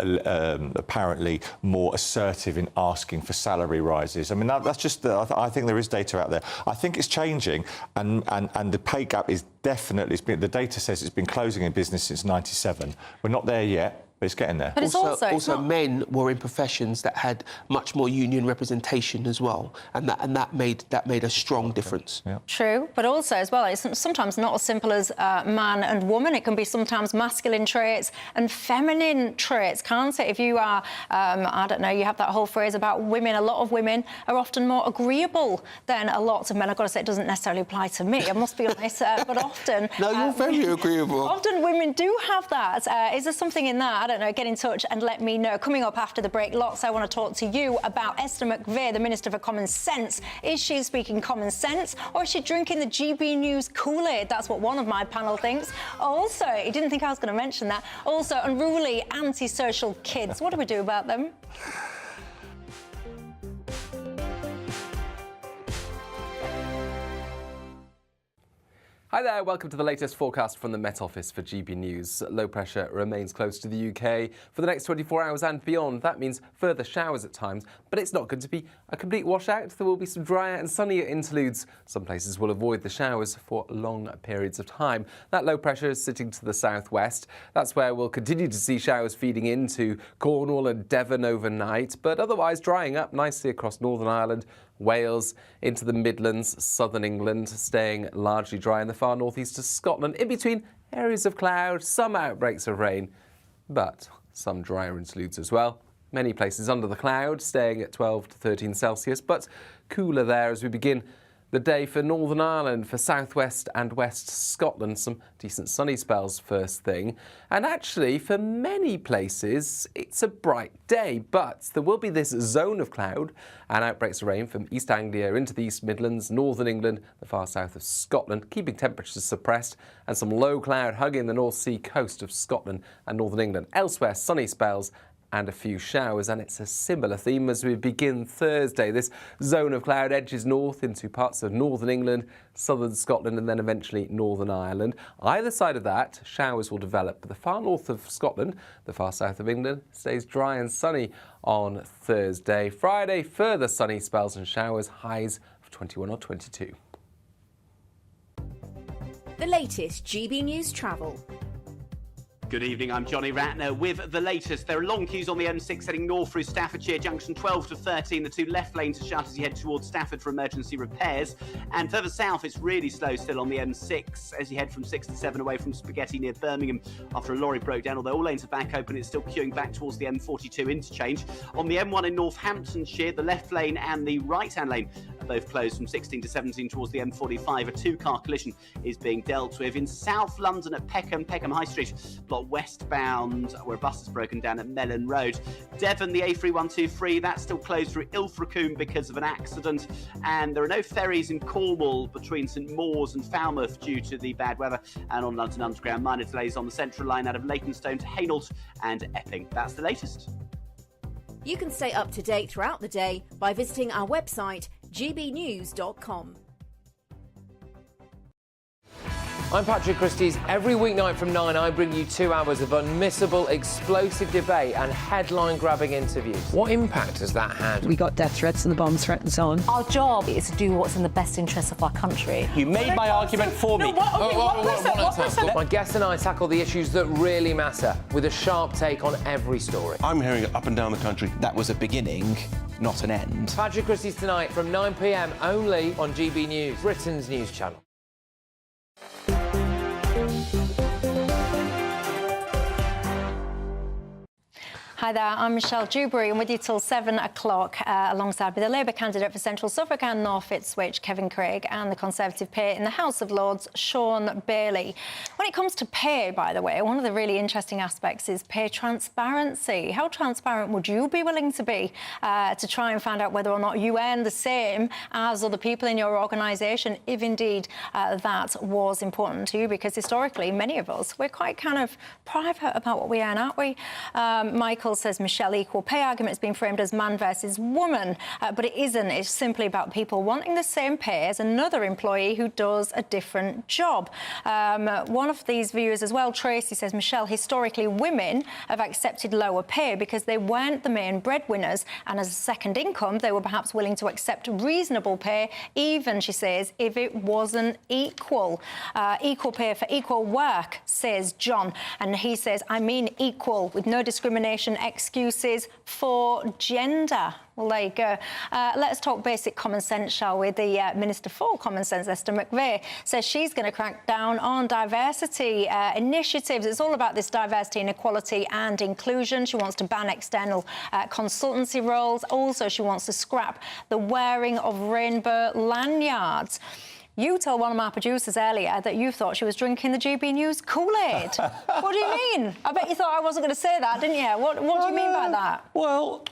apparently more assertive in asking for salary rises. I mean, that's just, I think there is data out there. I think it's changing, and the pay gap is definitely, the data says it's been closing in business since '97. We're not there yet, but it's getting there. But it's also men were in professions that had much more union representation as well, and that made a strong difference. Yeah. True, but also as well, it's sometimes not as simple as man and woman. It can be sometimes masculine traits and feminine traits, can't it? If you are, I don't know, you have that whole phrase about women. A lot of women are often more agreeable than a lot of men. I've got to say, it doesn't necessarily apply to me, I must be honest, but often... No, you're very agreeable. Often women do have that. Is there something in that? I don't know, get in touch and let me know. Coming up after the break, lots I want to talk to you about Esther McVeigh, the Minister for Common Sense. Is she speaking common sense, or is she drinking the GBNews Kool-Aid? That's what one of my panel thinks. Also, he didn't think I was going to mention that. Also, unruly, antisocial kids. What do we do about them? Hi there, welcome to the latest forecast from the Met Office for GB News. Low pressure remains close to the UK for the next 24 hours and beyond. That means further showers at times, but it's not going to be a complete washout. There will be some drier and sunnier interludes. Some places will avoid the showers for long periods of time. That low pressure is sitting to the southwest. That's where we'll continue to see showers feeding into Cornwall and Devon overnight, but otherwise drying up nicely across Northern Ireland, Wales, into the Midlands, southern England, staying largely dry in the far northeast of Scotland. In between, areas of cloud, some outbreaks of rain, but some drier interludes as well. Many places under the cloud, staying at 12 to 13 Celsius, but cooler there as we begin the day for Northern Ireland, for southwest and west Scotland. Some decent sunny spells first thing. And actually, for many places, it's a bright day, but there will be this zone of cloud and outbreaks of rain from East Anglia into the East Midlands, Northern England, the far south of Scotland, keeping temperatures suppressed, and some low cloud hugging the North Sea coast of Scotland and Northern England. Elsewhere, sunny spells and a few showers, and it's a similar theme as we begin Thursday. This zone of cloud edges north into parts of northern England, southern Scotland, and then eventually Northern Ireland. Either side of that, showers will develop, but the far north of Scotland, the far south of England, stays dry and sunny on Thursday. Friday, further sunny spells and showers, highs of 21 or 22. The latest GB News travel. Good evening, I'm Johnny Ratner with the latest. There are long queues on the M6 heading north through Staffordshire, junction 12 to 13. The two left lanes are shut as you head towards Stafford for emergency repairs. And further south, it's really slow still on the M6 as you head from 6 to 7 away from Spaghetti near Birmingham after a lorry broke down. Although all lanes are back open, it's still queuing back towards the M42 interchange. On the M1 in Northamptonshire, the left lane and the right-hand lane are both closed from 16 to 17 towards the M45. A two-car collision is being dealt with. In South London at Peckham High Street, westbound where a bus has broken down at Mellon Road. Devon, the A3123, that's still closed through Ilfracombe because of an accident, and there are no ferries in Cornwall between St Mawes and Falmouth due to the bad weather. And on London Underground, minor delays on the central line out of Leytonstone to Hainault and Epping. That's the latest. You can stay up to date throughout the day by visiting our website gbnews.com. I'm Patrick Christie's. Every weeknight from 9, I bring you 2 hours of unmissable, explosive debate and headline-grabbing interviews. What impact has that had? We got death threats and the bomb threat and so on. Our job is to do what's in the best interest of our country. You made my argument for me. My guests and I tackle the issues that really matter with a sharp take on every story. I'm hearing it up and down the country. That was a beginning, not an end. Patrick Christie's tonight from 9 p.m. only on GB News, Britain's news channel. Hi there, I'm Michelle Dewberry and with you till 7 o'clock alongside with the Labour candidate for Central Suffolk and North Ipswich, Kevin Craig, and the Conservative peer in the House of Lords, Sean Bailey. When it comes to pay, by the way, one of the really interesting aspects is pay transparency. How transparent would you be willing to be to try and find out whether or not you earn the same as other people in your organisation, if indeed that was important to you? Because historically, many of us, we're quite kind of private about what we earn, aren't we? Michael says, Michelle, equal pay argument has been framed as man versus woman, but it isn't. It's simply about people wanting the same pay as another employee who does a different job. One of these viewers as well, Tracy, says, Michelle, historically women have accepted lower pay because they weren't the main breadwinners, and as a second income, they were perhaps willing to accept reasonable pay, even, she says, if it wasn't equal. Equal pay for equal work, says John, and he says, I mean equal, with no discrimination, excuses for gender. Well, there you go. Let's talk basic common sense, shall we? The Minister for Common Sense, Esther McVey, says she's going to crack down on diversity initiatives. It's all about this diversity and equality and inclusion. She wants to ban external consultancy roles. Also, she wants to scrap the wearing of rainbow lanyards. You told one of my producers earlier that you thought she was drinking the GB News Kool-Aid. What do you mean? I bet you thought I wasn't going to say that, didn't you? What do you mean by that? Well,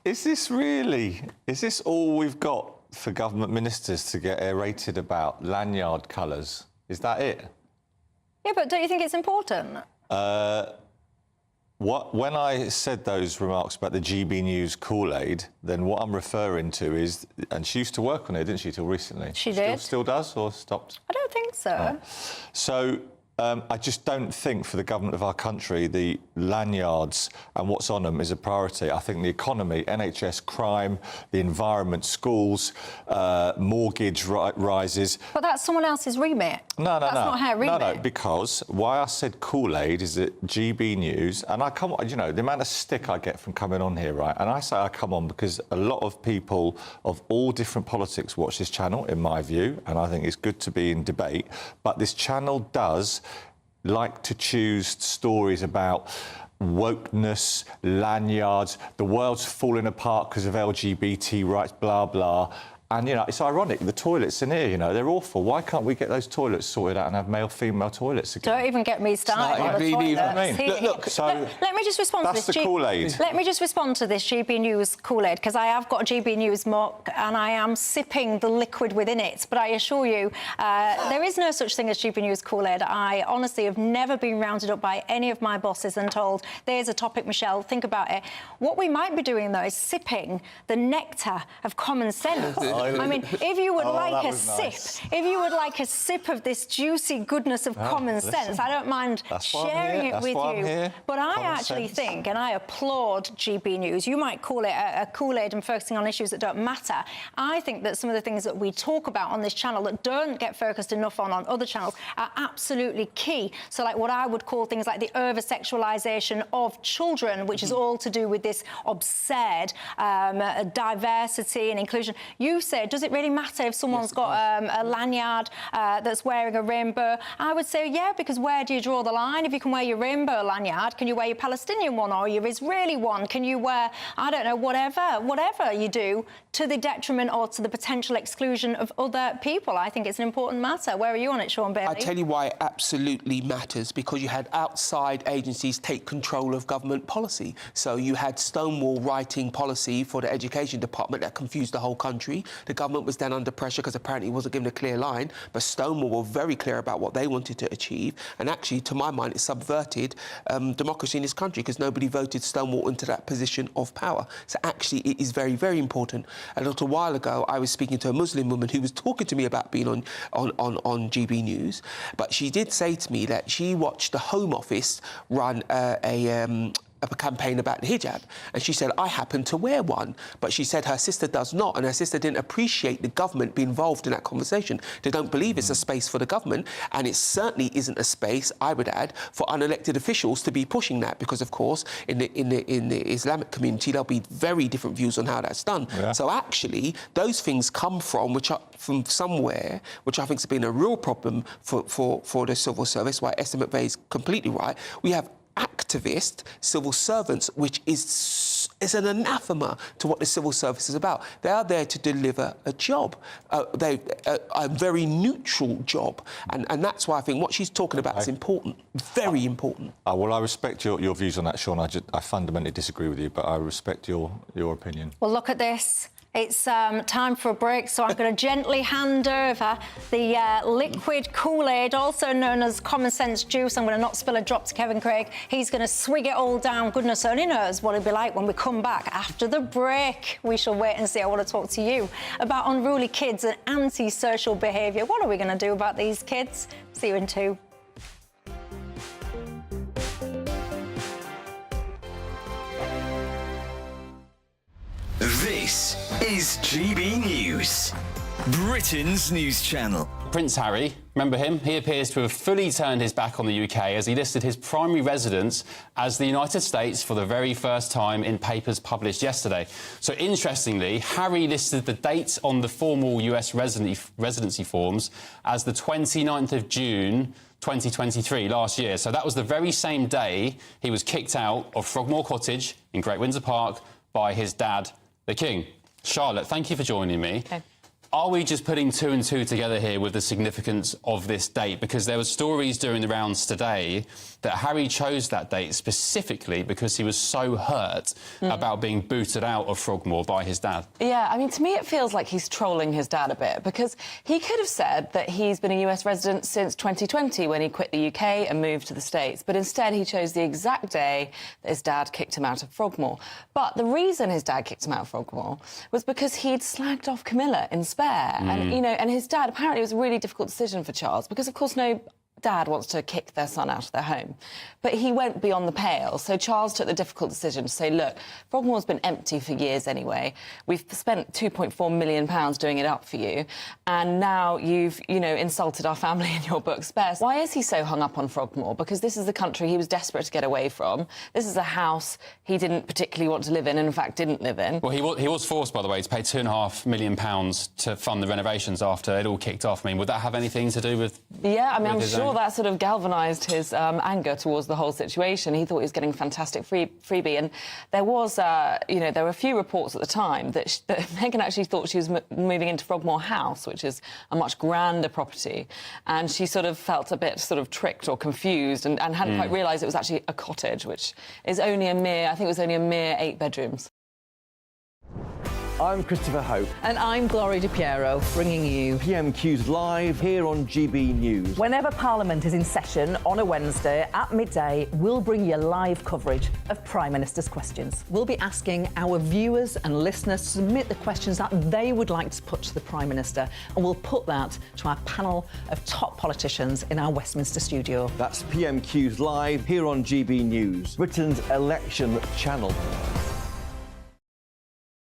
is this all we've got for government ministers to get aerated about? Lanyard colours? Is that it? Yeah, but don't you think it's important? When I said those remarks about the GB News Kool-Aid, then what I'm referring to is, and she used to work on it, didn't she, till recently? She did. Still does, or stopped? I don't think so. So I just don't think for the government of our country the lanyards and what's on them is a priority. I think the economy, NHS, crime, the environment, schools, mortgage rises. But that's someone else's remit. No. That's not her remit. No, because why I said Kool-Aid is that GB News, and I come on, you know, the amount of stick I get from coming on here, right? And I say I come on because a lot of people of all different politics watch this channel, in my view, and I think it's good to be in debate. But this channel does like to choose stories about wokeness, lanyards, the world's falling apart because of LGBT rights, blah, blah. And, you know, it's ironic, the toilets in here, you know, they're awful. Why can't we get those toilets sorted out and have male-female toilets again? Don't even get me started on the toilets. Look, so let me just respond to this. That's the Kool-Aid. Let me just respond to this GB News Kool-Aid, because I have got a GB News mug and I am sipping the liquid within it. But I assure you, there is no such thing as GB News Kool-Aid. I honestly have never been rounded up by any of my bosses and told, there's a topic, Michelle, think about it. What we might be doing, though, is sipping the nectar of common sense. I mean, if you would like a sip, if you would like a sip of this juicy goodness of common sense, I don't mind sharing it with you. But I actually think, and I applaud GB News, you might call it a Kool-Aid and focusing on issues that don't matter. I think that some of the things that we talk about on this channel that don't get focused enough on other channels are absolutely key. So, like what I would call things like the over-sexualisation of children, which is all to do with this absurd diversity and inclusion. You said, does it really matter if someone's got a lanyard that's wearing a rainbow? I would say, yeah, because where do you draw the line? If you can wear your rainbow lanyard, can you wear your Palestinian one or your Israeli one? Can you wear, I don't know, whatever you do to the detriment or to the potential exclusion of other people? I think it's an important matter. Where are you on it, Sean Bailey? I tell you why it absolutely matters, because you had outside agencies take control of government policy. So you had Stonewall writing policy for the education department that confused the whole country. The government was then under pressure because apparently it wasn't given a clear line, but Stonewall were very clear about what they wanted to achieve, and actually, to my mind, it subverted democracy in this country because nobody voted Stonewall into that position of power. So actually, it is very, very important. A little while ago, I was speaking to a Muslim woman who was talking to me about being on GB News, but she did say to me that she watched the Home Office run a campaign about the hijab, and she said, I happen to wear one, but she said her sister does not, and her sister didn't appreciate the government being involved in that conversation. They don't believe it's a space for the government, and it certainly isn't a space, I would add, for unelected officials to be pushing that, because of course in the Islamic community there'll be very different views on how that's done. Yeah. So actually those things come from somewhere, which I think has been a real problem for the civil service. Why Esther McVeigh is completely right. We have activist civil servants, which is an anathema to what the civil service is about. They are there to deliver a job, a very neutral job, and that's why I think what she's talking about is important, very important. Well, I respect your views on that, Sean. I fundamentally disagree with you, but I respect your opinion. Well, look at this. It's time for a break, so I'm going to gently hand over the liquid Kool-Aid, also known as common sense juice. I'm going to not spill a drop to Kevin Craig. He's going to swig it all down. Goodness only knows what it'll be like when we come back after the break. We shall wait and see. I want to talk to you about unruly kids and antisocial behaviour. What are we going to do about these kids? See you in 2. This is GB News, Britain's news channel. Prince Harry, remember him? He appears to have fully turned his back on the UK as he listed his primary residence as the United States for the very first time in papers published yesterday. So interestingly, Harry listed the dates on the formal US residency forms as the 29th of June 2023, last year. So that was the very same day he was kicked out of Frogmore Cottage in Great Windsor Park by his dad, the King. Charlotte, thank you for joining me. Okay. Are we just putting two and two together here with the significance of this date? Because there were stories during the rounds today that Harry chose that date specifically because he was so hurt about being booted out of Frogmore by his dad. Yeah, I mean, to me it feels like he's trolling his dad a bit, because he could have said that he's been a US resident since 2020 when he quit the UK and moved to the States, but instead he chose the exact day that his dad kicked him out of Frogmore. But the reason his dad kicked him out of Frogmore was because he'd slagged off Camilla in Spare. And, you know, and his dad, apparently it was a really difficult decision for Charles, because, of course, no dad wants to kick their son out of their home. But he went beyond the pale. So Charles took the difficult decision to say, look, Frogmore's been empty for years anyway. We've spent £2.4 million doing it up for you. And now you've, you know, insulted our family in your book, Spare. Why is he so hung up on Frogmore? Because this is the country he was desperate to get away from. This is a house he didn't particularly want to live in and, in fact, didn't live in. Well, he was forced, by the way, to pay £2.5 million to fund the renovations after it all kicked off. I mean, would that have anything to do with... Yeah, I mean, I'm sure that sort of galvanised his anger towards the whole situation. He thought he was getting a fantastic freebie. And there was, you know, there were a few reports at the time that Meghan actually thought she was moving into Frogmore House, which is a much grander property. And she sort of felt a bit sort of tricked or confused and hadn't quite realised it was actually a cottage, which is only a mere, I think it was only a mere 8 bedrooms. I'm Christopher Hope. And I'm Gloria DiPiero, bringing you PMQ's live here on GB News. Whenever Parliament is in session on a Wednesday at midday, we'll bring you live coverage of Prime Minister's questions. We'll be asking our viewers and listeners to submit the questions that they would like to put to the Prime Minister, and we'll put that to our panel of top politicians in our Westminster studio. That's PMQ's live here on GB News, Britain's election channel.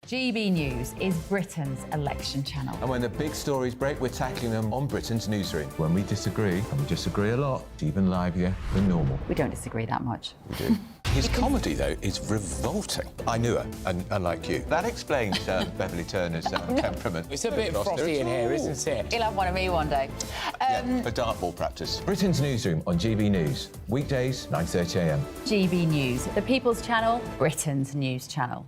GB News is Britain's election channel. And when the big stories break, we're tackling them on Britain's newsroom. When we disagree, and we disagree a lot, it's even livelier than normal. We don't disagree that much. We do. His comedy, though, is revolting. I knew her, and unlike you. That explains Beverly Turner's temperament. It's a bit frosty in here, isn't it? He'll have one of me one day. For dartball practice. Britain's newsroom on GB News. Weekdays, 9:30 a.m. GB News, the People's Channel, Britain's news channel.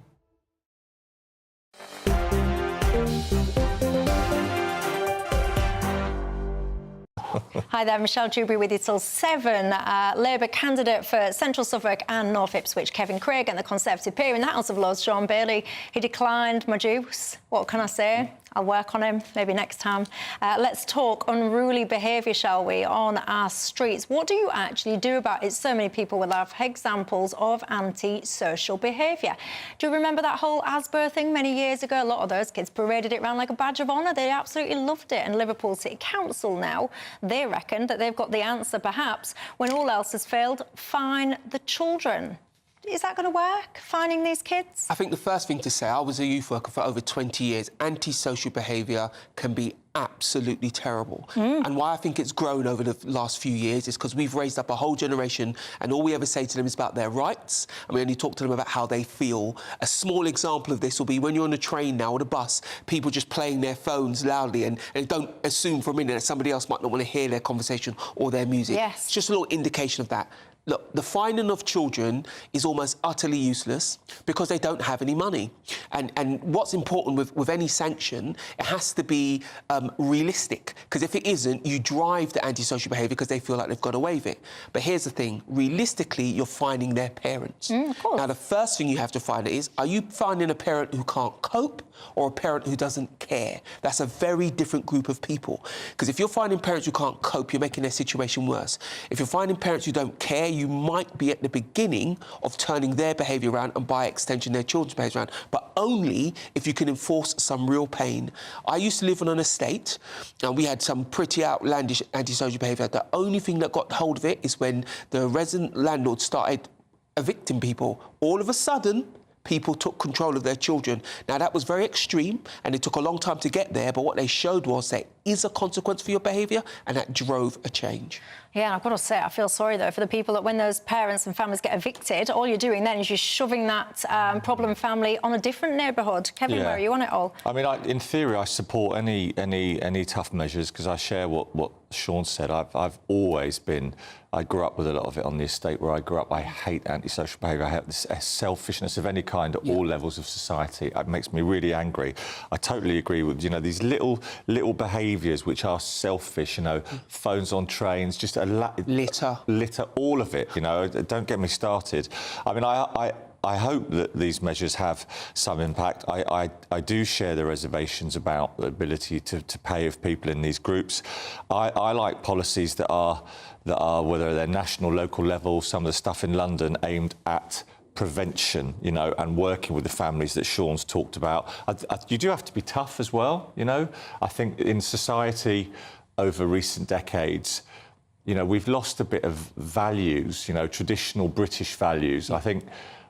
Hi there, Michelle Dewberry with you till 7. Labour candidate for Central Suffolk and North Ipswich, Kevin Craig, and the Conservative peer in the House of Lords, Sean Bailey. He declined my juice. What can I say? I'll work on him, maybe next time. Let's talk unruly behaviour, shall we, on our streets. What do you actually do about it? So many people will have examples of anti-social behaviour. Do you remember that whole Asbur thing many years ago? A lot of those kids paraded it around like a badge of honour. They absolutely loved it. And Liverpool City Council now, they reckon that they've got the answer, perhaps, when all else has failed, fine the children. Is that going to work, finding these kids? I think the first thing to say, I was a youth worker for over 20 years. Antisocial behaviour can be absolutely terrible. And why I think it's grown over the last few years is because we've raised up a whole generation and all we ever say to them is about their rights, and we only talk to them about how they feel. A small example of this will be when you're on a train now or a bus, people just playing their phones loudly and don't assume for a minute that somebody else might not want to hear their conversation or their music. Yes. It's just a little indication of that. Look, the fining of children is almost utterly useless because they don't have any money. And what's important with any sanction, it has to be realistic, because if it isn't, you drive the antisocial behaviour because they feel like they've got away with it. But here's the thing, realistically, you're fining their parents. Of course. Now, the first thing you have to find is, are you finding a parent who can't cope or a parent who doesn't care? That's a very different group of people. Because if you're finding parents who can't cope, you're making their situation worse. If you're finding parents who don't care, you might be at the beginning of turning their behaviour around and, by extension, their children's behaviour around, but only if you can enforce some real pain. I used to live on an estate, and we had some pretty outlandish antisocial behaviour. The only thing that got hold of it is when the resident landlord started evicting people. All of a sudden, people took control of their children. Now, that was very extreme, and it took a long time to get there, but what they showed was there is a consequence for your behaviour, and that drove a change. Yeah, I've got to say, I feel sorry, though, for the people that when those parents and families get evicted, all you're doing then is you're shoving that problem family on a different neighbourhood. Kevin, where are you on it all? I mean, in theory, I support any tough measures because I share what Sean said. I've always been... I grew up with a lot of it on the estate where I grew up. I hate antisocial behaviour. I hate this selfishness of any kind at all levels of society. It makes me really angry. I totally agree with, these little behaviours which are selfish, phones on trains, just litter, all of it, Don't get me started. I mean, I hope that these measures have some impact. I do share the reservations about the ability to pay of people in these groups. I like policies that are, whether they're national, local level, some of the stuff in London aimed at prevention, and working with the families that Sean's talked about. You do have to be tough as well, I think in society over recent decades, we've lost a bit of values, traditional British values. I think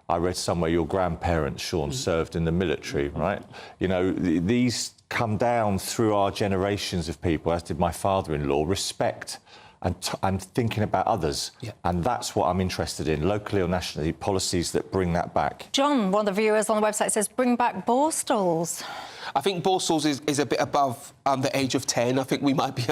I read somewhere your grandparents, Sean, served in the military, right? These come down through our generations of people, as did my father-in-law, respect and thinking about others. And that's what I'm interested in, locally or nationally, policies that bring that back. John, one of the viewers on the website says, bring back Borstals. I think Borstals is a bit above the age of 10. I think we might be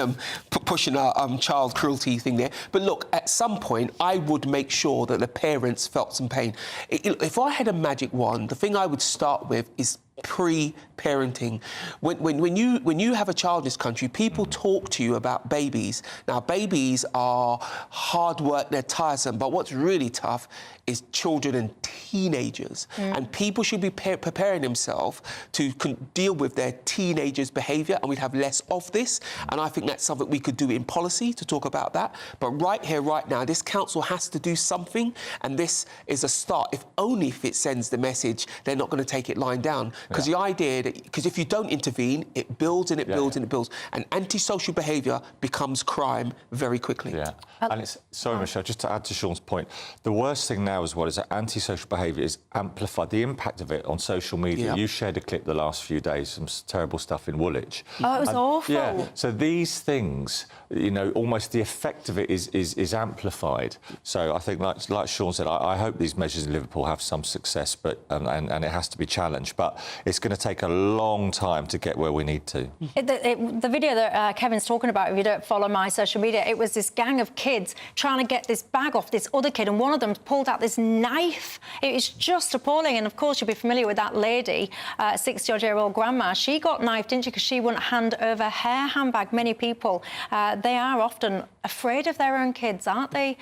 pushing our child cruelty thing there. But look, at some point, I would make sure that the parents felt some pain. If I had a magic wand, the thing I would start with is pre-parenting. When you have a child in this country, people talk to you about babies. Now, babies are hard work, they're tiresome, but what's really tough is children and teenagers. And people should be preparing themselves to deal with their teenagers' behaviour, and we'd have less of this. And I think that's something we could do in policy to talk about that. But right here, right now, this council has to do something, and this is a start, if only if it sends the message they're not going to take it lying down. Because the idea that, because if you don't intervene, it builds and it builds and it builds, and antisocial behaviour becomes crime very quickly. And it's, sorry, Michelle, just to add to Sean's point, the worst thing now as well is that antisocial behaviour is amplified. The impact of it on social media. You shared a clip the last few days, some terrible stuff in Woolwich. Oh, it was awful. Yeah, so these things, almost the effect of it is amplified. So I think, like Sean said, I hope these measures in Liverpool have some success, but and it has to be challenged. But it's going to take a long time to get where we need to. The video that Kevin's talking about, if you don't follow my social media, it was this gang of kids trying to get this bag off this other kid, and one of them pulled out this knife. It was just appalling. And of course, you'll be familiar with that lady, 60-odd-year-old grandma. She got knifed, didn't she, because she wouldn't hand over her handbag. Many people, they are often afraid of their own kids, aren't they?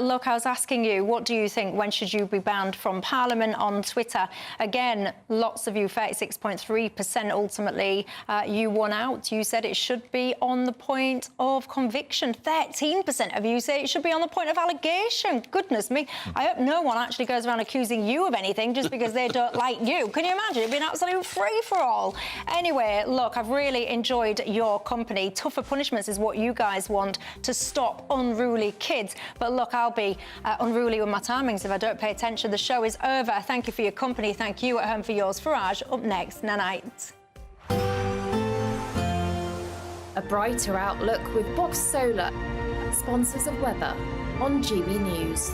Look, I was asking you, what do you think? When should you be banned from Parliament? On Twitter, again, lots of you, 36.3% ultimately, you won out. You said it should be on the point of conviction. 13% of you say it should be on the point of allegation. Goodness me. I hope no one actually goes around accusing you of anything just because they don't like you. Can you imagine? It'd be an absolute free-for-all. Anyway, look, I've really enjoyed your company. Tougher punishments is what you guys want to stop unruly kids. But look, I'll be unruly with my timings if I don't pay attention. The show is over. Thank you for your company. Thank you at home for yours. Farage, up next, night. A brighter outlook with Box Solar, sponsors of weather on GB News.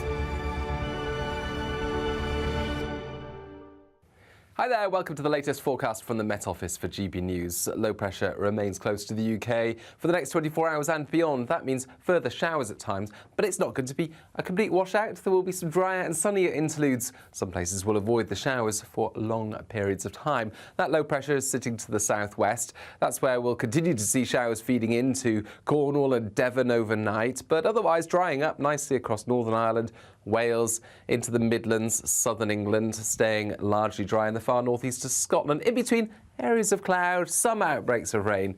Hi there, welcome to the latest forecast from the Met Office for GB News. Low pressure remains close to the UK for the next 24 hours and beyond. That means further showers at times, but it's not going to be a complete washout. There will be some drier and sunnier interludes. Some places will avoid the showers for long periods of time. That low pressure is sitting to the southwest. That's where we'll continue to see showers feeding into Cornwall and Devon overnight, but otherwise drying up nicely across Northern Ireland, Wales, into the Midlands, southern England, staying largely dry in the far northeast of Scotland. In between, areas of cloud, some outbreaks of rain,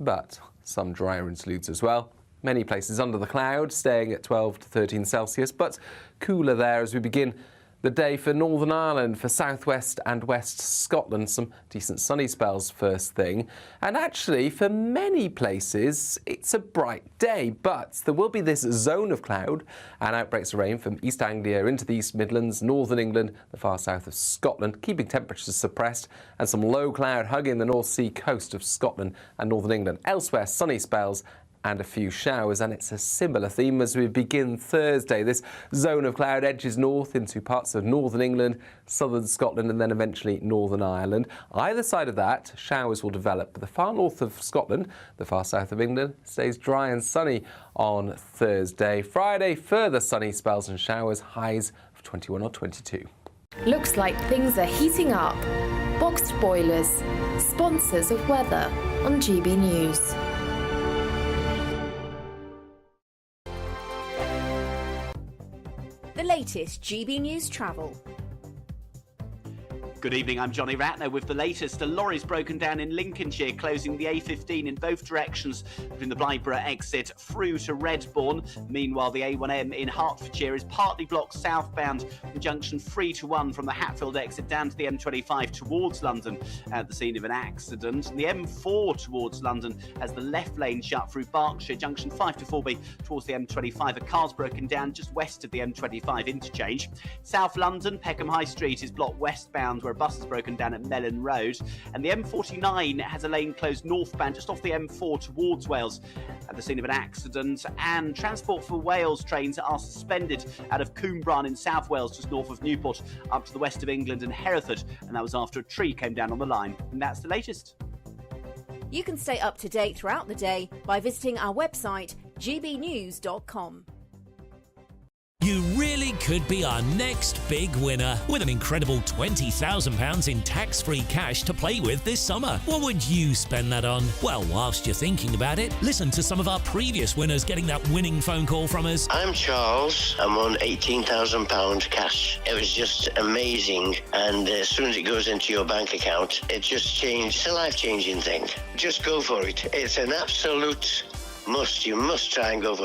but some drier interludes as well. Many places under the cloud, staying at 12 to 13 Celsius, but cooler there as we begin the day for Northern Ireland, for southwest and west Scotland. Some decent sunny spells first thing. And actually, for many places, it's a bright day, but there will be this zone of cloud and outbreaks of rain from East Anglia into the East Midlands, Northern England, the far south of Scotland, keeping temperatures suppressed, and some low cloud hugging the North Sea coast of Scotland and Northern England. Elsewhere, sunny spells and a few showers, and it's a similar theme as we begin Thursday. This zone of cloud edges north into parts of northern England, southern Scotland and then eventually Northern Ireland. Either side of that, showers will develop, but the far north of Scotland, the far south of England, stays dry and sunny on Thursday. Friday, further sunny spells and showers, highs of 21 or 22. Looks like things are heating up. Boxed boilers, sponsors of weather on GB News. The latest GB News travel. Good evening, I'm Johnny Ratner with the latest. A lorry's broken down in Lincolnshire, closing the A15 in both directions between the Blythburgh exit through to Redbourne. Meanwhile, the A1M in Hertfordshire is partly blocked southbound from junction 3 to 1 from the Hatfield exit down to the M25 towards London at the scene of an accident. And the M4 towards London has the left lane shut through Berkshire, junction 5 to 4B towards the M25. A car's broken down just west of the M25 interchange. South London, Peckham High Street is blocked westbound where a bus is broken down at Mellon Road, and the M49 has a lane closed northbound just off the M4 towards Wales at the scene of an accident. And Transport for Wales trains are suspended out of Cwmbran in South Wales, just north of Newport, up to the west of England and Hereford, and that was after a tree came down on the line. And that's the latest. You can stay up to date throughout the day by visiting our website GBNews.com. You really could be our next big winner with an incredible £20,000 in tax-free cash to play with this summer. What would you spend that on? Well, whilst you're thinking about it, listen to some of our previous winners getting that winning phone call from us. I'm Charles. I'm on £18,000 cash. It was just amazing, and as soon as it goes into your bank account, it just changed. It's a life-changing thing. Just go for it. It's an absolute must. You must try and go for it.